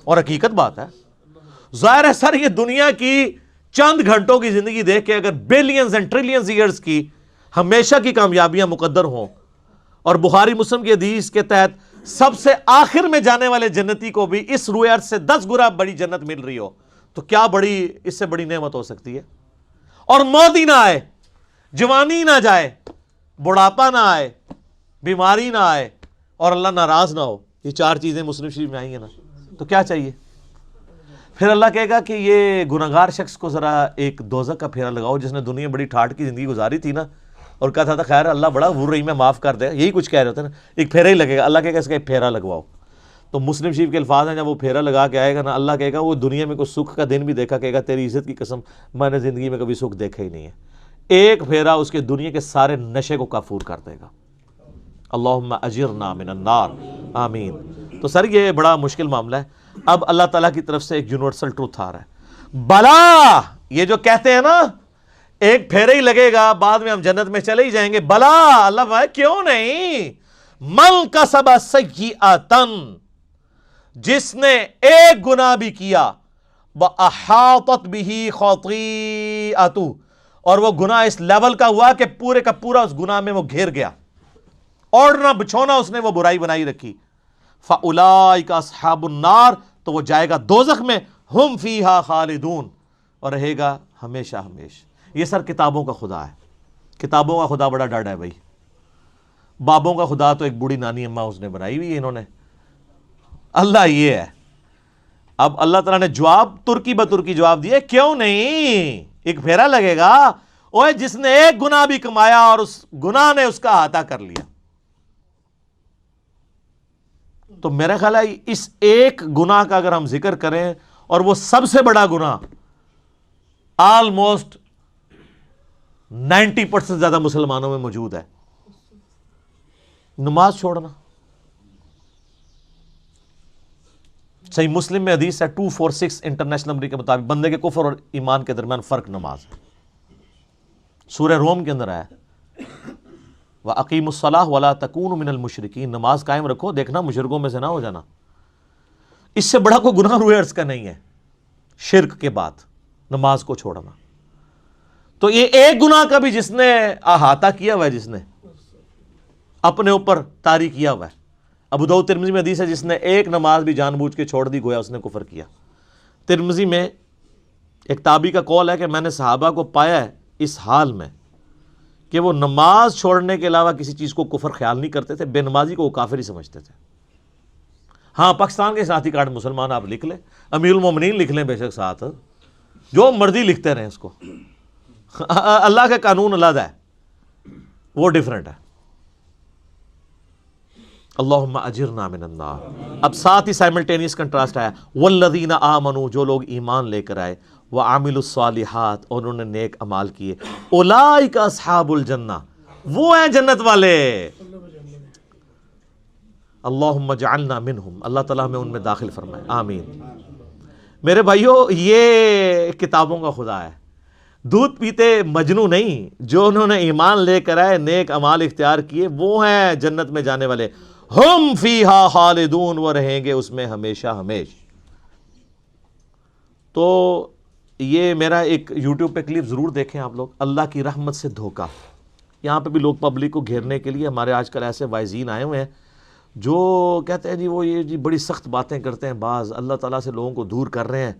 اور حقیقت بات ہے، ظاہر ہے سر یہ دنیا کی چند گھنٹوں کی زندگی دیکھ کے اگر بلینز اینڈ ٹریلینز ایئرز کی ہمیشہ کی کامیابیاں مقدر ہوں، اور بخاری مسلم کی حدیث کے تحت سب سے آخر میں جانے والے جنتی کو بھی اس روئے ارض سے 10 گنا بڑی جنت مل رہی ہو، تو کیا بڑی اس سے بڑی نعمت ہو سکتی ہے؟ اور موت ہی نہ آئے، جوانی نہ جائے، بڑھاپا نہ آئے، بیماری نہ آئے، اور اللہ ناراض نہ ہو۔ یہ 4 چیزیں مسلم شریف میں آئی ہیں نا، تو کیا چاہیے؟ پھر اللہ کہے گا کہ یہ گناہگار شخص کو ذرا ایک دوزخ کا پھیرا لگاؤ جس نے دنیا بڑی ٹھاٹ کی زندگی گزاری تھی نا، اور کہا تھا خیر اللہ بڑا غفور رحیم ہے، معاف کر دے، یہی کچھ کہہ رہے ہوتے ہیں نا، ایک پھیرا ہی لگے گا۔ اللہ کہے گا اس کا ایک پھیرا لگواؤ۔ تو مسلم شریف کے الفاظ ہیں، جب وہ پھیرا لگا کے آئے گا نا، اللہ کہے گا وہ دنیا میں کوئی سکھ کا دن بھی دیکھا، کہے گا تیری عزت کی قسم میں نے زندگی میں کبھی سکھ دیکھا ہی نہیں ہے۔ ایک پھیرا اس کے دنیا کے سارے نشے کو کافور کر دے گا۔ اللہم اجرنا من النار، آمین۔ تو سر یہ بڑا مشکل معاملہ ہے۔ اب اللہ تعالیٰ کی طرف سے ایک یونیورسل ٹروتھ آ رہا ہے، بلا یہ جو کہتے ہیں نا ایک پھیرا ہی لگے گا بعد میں ہم جنت میں چلے ہی جائیں گے، بلا اللہ بھائی کیوں نہیں؟ من کسب سیئۃً، جس نے ایک گناہ بھی کیا، وَأَحَاطَتْ بِهِ خَطِیئَتُهُ، اور وہ گناہ اس لیول کا ہوا کہ پورے کا پورا اس گناہ میں وہ گھیر گیا، اوڑھنا بچھونا اس نے وہ برائی بنائی رکھی، فَأُولَئِکَ أَصْحَابُ النَّارِ، تو وہ جائے گا دوزخ میں، ہم فیہا خالدون، اور رہے گا ہمیشہ ہمیشہ۔ یہ سر کتابوں کا خدا ہے، کتابوں کا خدا بڑا ڈاڈا ہے بھائی۔ بابوں کا خدا تو ایک بوڑھی نانی اماں اس نے بنائی ہوئی ہے انہوں نے، اللہ یہ ہے۔ اب اللہ تعالیٰ نے جواب ترکی بترکی جواب دیے، کیوں نہیں؟ ایک پھیرا لگے گا، اوے جس نے ایک گناہ بھی کمایا اور اس گناہ نے اس کا احاطہ کر لیا۔ تو میرا خیال ہے اس ایک گناہ کا اگر ہم ذکر کریں، اور وہ سب سے بڑا گناہ آلموسٹ 90% زیادہ مسلمانوں میں موجود ہے، نماز چھوڑنا۔ صحیح مسلم میں حدیث ہے 246 انٹرنیشنل نمبر کے مطابق، بندے کے کفر اور ایمان کے درمیان فرق نماز ہے۔ سورہ روم کے اندر آیا وَأَقِیمُوا الصَّلَاةَ وَلَا تَکُونُوا مِنَ الْمُشْرِکِینَ، نماز قائم رکھو، دیکھنا مشرکوں میں سے نہ ہو جانا۔ اس سے بڑا کوئی گناہ روئے عرض کا نہیں ہے شرک کے بعد نماز کو چھوڑنا۔ تو یہ ایک گناہ کا بھی جس نے احاطہ کیا ہوا ہے، جس نے اپنے اوپر طاری کیا ہوا ہے۔ ابو داؤد ترمذی میں حدیث ہے جس نے ایک نماز بھی جان بوجھ کے چھوڑ دی گویا اس نے کفر کیا۔ ترمذی میں ایک تابعی کا قول ہے کہ میں نے صحابہ کو پایا ہے اس حال میں کہ وہ نماز چھوڑنے کے علاوہ کسی چیز کو کفر خیال نہیں کرتے تھے، بے نمازی کو وہ کافر ہی سمجھتے تھے۔ ہاں پاکستان کے ساتھی کارڈ مسلمان آپ لکھ لیں، امیر المومنین لکھ لیں بے شک ساتھ، جو مرضی لکھتے رہیں اس کو، اللہ کا قانون علیحدہ ہے، وہ ڈیفرنٹ ہے۔ اللہم اجرنا من النار۔ اب ساتھ ہی سائملٹینیس کنٹراسٹ آیا، والذین آمنوا، جو لوگ ایمان لے کر آئے، وعملوا الصالحات، اور انہوں نے نیک اعمال کیے، اولئک اصحاب الجنہ، وہ ہیں جنت والے۔ اللہم اجعلنا منہم، اللہ تعالیٰ ہمیں ان میں داخل فرمائے، آمین۔ میرے بھائیو، یہ کتابوں کا خدا ہے، دودھ پیتے مجنو نہیں، جو انہوں نے ایمان لے کر آئے، نیک اعمال اختیار کیے، وہ ہیں جنت میں جانے والے، ہم فیہا خالدون، وہ رہیں گے اس میں ہمیشہ ہمیش۔ تو یہ میرا ایک یوٹیوب پہ کلپ ضرور دیکھیں آپ لوگ، اللہ کی رحمت سے دھوکہ۔ یہاں پہ بھی لوگ پبلک کو گھیرنے کے لیے ہمارے آج کل ایسے وائزین آئے ہوئے ہیں جو کہتے ہیں جی وہ یہ جی بڑی سخت باتیں کرتے ہیں، بعض اللہ تعالیٰ سے لوگوں کو دور کر رہے ہیں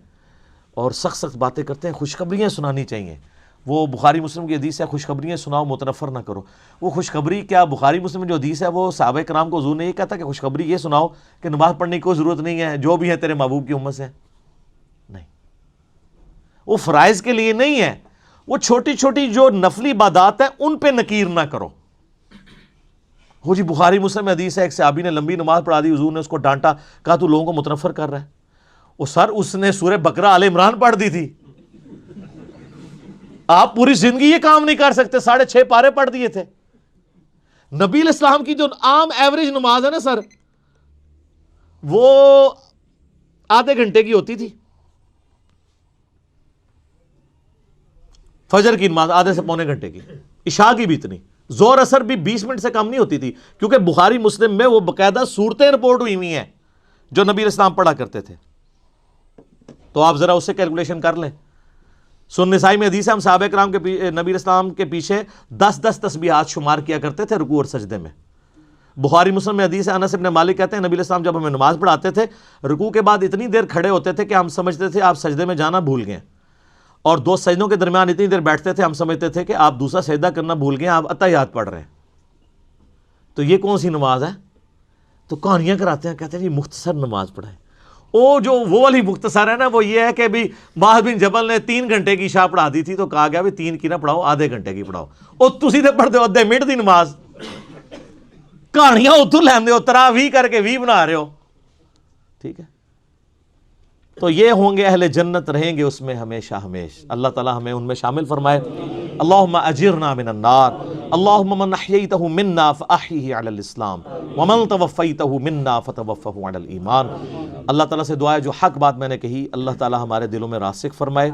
اور سخت سخت باتیں کرتے ہیں، خوشخبریاں سنانی چاہیے۔ وہ بخاری مسلم کی حدیث ہے، خوشخبریاں سناؤ متنفر نہ کرو۔ وہ خوشخبری کیا، بخاری مسلم میں جو حدیث ہے وہ صحابہ کرام کو حضور نے یہ کہتا کہ خوشخبری یہ سناؤ کہ نماز پڑھنے کی کوئی ضرورت نہیں ہے، جو بھی ہے تیرے محبوب کی امت سے؟ نہیں، وہ فرائض کے لیے نہیں ہے، وہ چھوٹی چھوٹی جو نفلی عبادات ہیں ان پہ نکیر نہ کرو۔ وہ جی بخاری مسلم میں حدیث ہے، ایک صحابی نے لمبی نماز پڑھا دی، حضور نے اس کو ڈانٹا، کہا تو لوگوں کو متنفر کر رہا ہے۔ وہ سر اس نے سورہ بقرہ آل عمران پڑھ دی تھی، آپ پوری زندگی یہ کام نہیں کر سکتے، 6.5 پارے پڑھ دیے تھے۔ نبی علیہ السلام کی جو عام ایوریج نماز ہے نا سر، وہ آدھے گھنٹے کی ہوتی تھی، فجر کی نماز آدھے سے پونے گھنٹے کی، عشاء کی بھی اتنی، ظہر اثر بھی 20 منٹ سے کم نہیں ہوتی تھی، کیونکہ بخاری مسلم میں وہ باقاعدہ صورتیں رپورٹ ہوئی ہوئی ہیں جو نبی علیہ السلام پڑھا کرتے تھے۔ تو آپ ذرا اس سے کیلکولیشن کر لیں۔ سنن نسائی میں حدیث ہے، ہم صحابہ کرام کے نبی علیہ السلام کے پیچھے 10 تسبیحات شمار کیا کرتے تھے رکوع اور سجدے میں۔ بخاری مسلم میں حدیث ہے، انس بن مالک کہتے ہیں نبی علیہ السلام جب ہمیں نماز پڑھاتے تھے، رکوع کے بعد اتنی دیر کھڑے ہوتے تھے کہ ہم سمجھتے تھے آپ سجدے میں جانا بھول گئے، اور 2 سجدوں کے درمیان اتنی دیر بیٹھتے تھے ہم سمجھتے تھے کہ آپ دوسرا سجدہ کرنا بھول گئے، آپ اتحیات پڑھ رہے ہیں۔ تو یہ کون سی نماز ہے؟ تو کہانیاں کراتے ہیں، کہتے ہیں جی مختصر نماز پڑھائیں۔ وہ والی مختصر ہے نا، وہ یہ ہے کہ بھی معاذ بن جبل نے 3 گھنٹے کی عشاء پڑھا دی تھی تو کہا گیا بھی 3 کی نہ پڑھاؤ، آدھے گھنٹے کی پڑھاؤ۔ اور تسی تے پڑھتے ہو آدھے منٹ دی نماز، کہانیاں اتوں لیندے ہو، تراویح کر کے 20 بنا رہے ہو، ٹھیک ہے۔ تو یہ ہوں گے اہل جنت، رہیں گے اس میں ہمیشہ ہمیش۔ اللہ تعالی ہمیں ان میں شامل فرمائے۔ اللہم اجرنا من النار، اللہم من احییتہ منا فاحیہ علی الاسلام ومن توفیتہ منا فتوفہ علی الایمان۔ اللہ تعالیٰ سے دعا ہے جو حق بات میں نے کہی اللہ تعالیٰ ہمارے دلوں میں راسخ فرمائے۔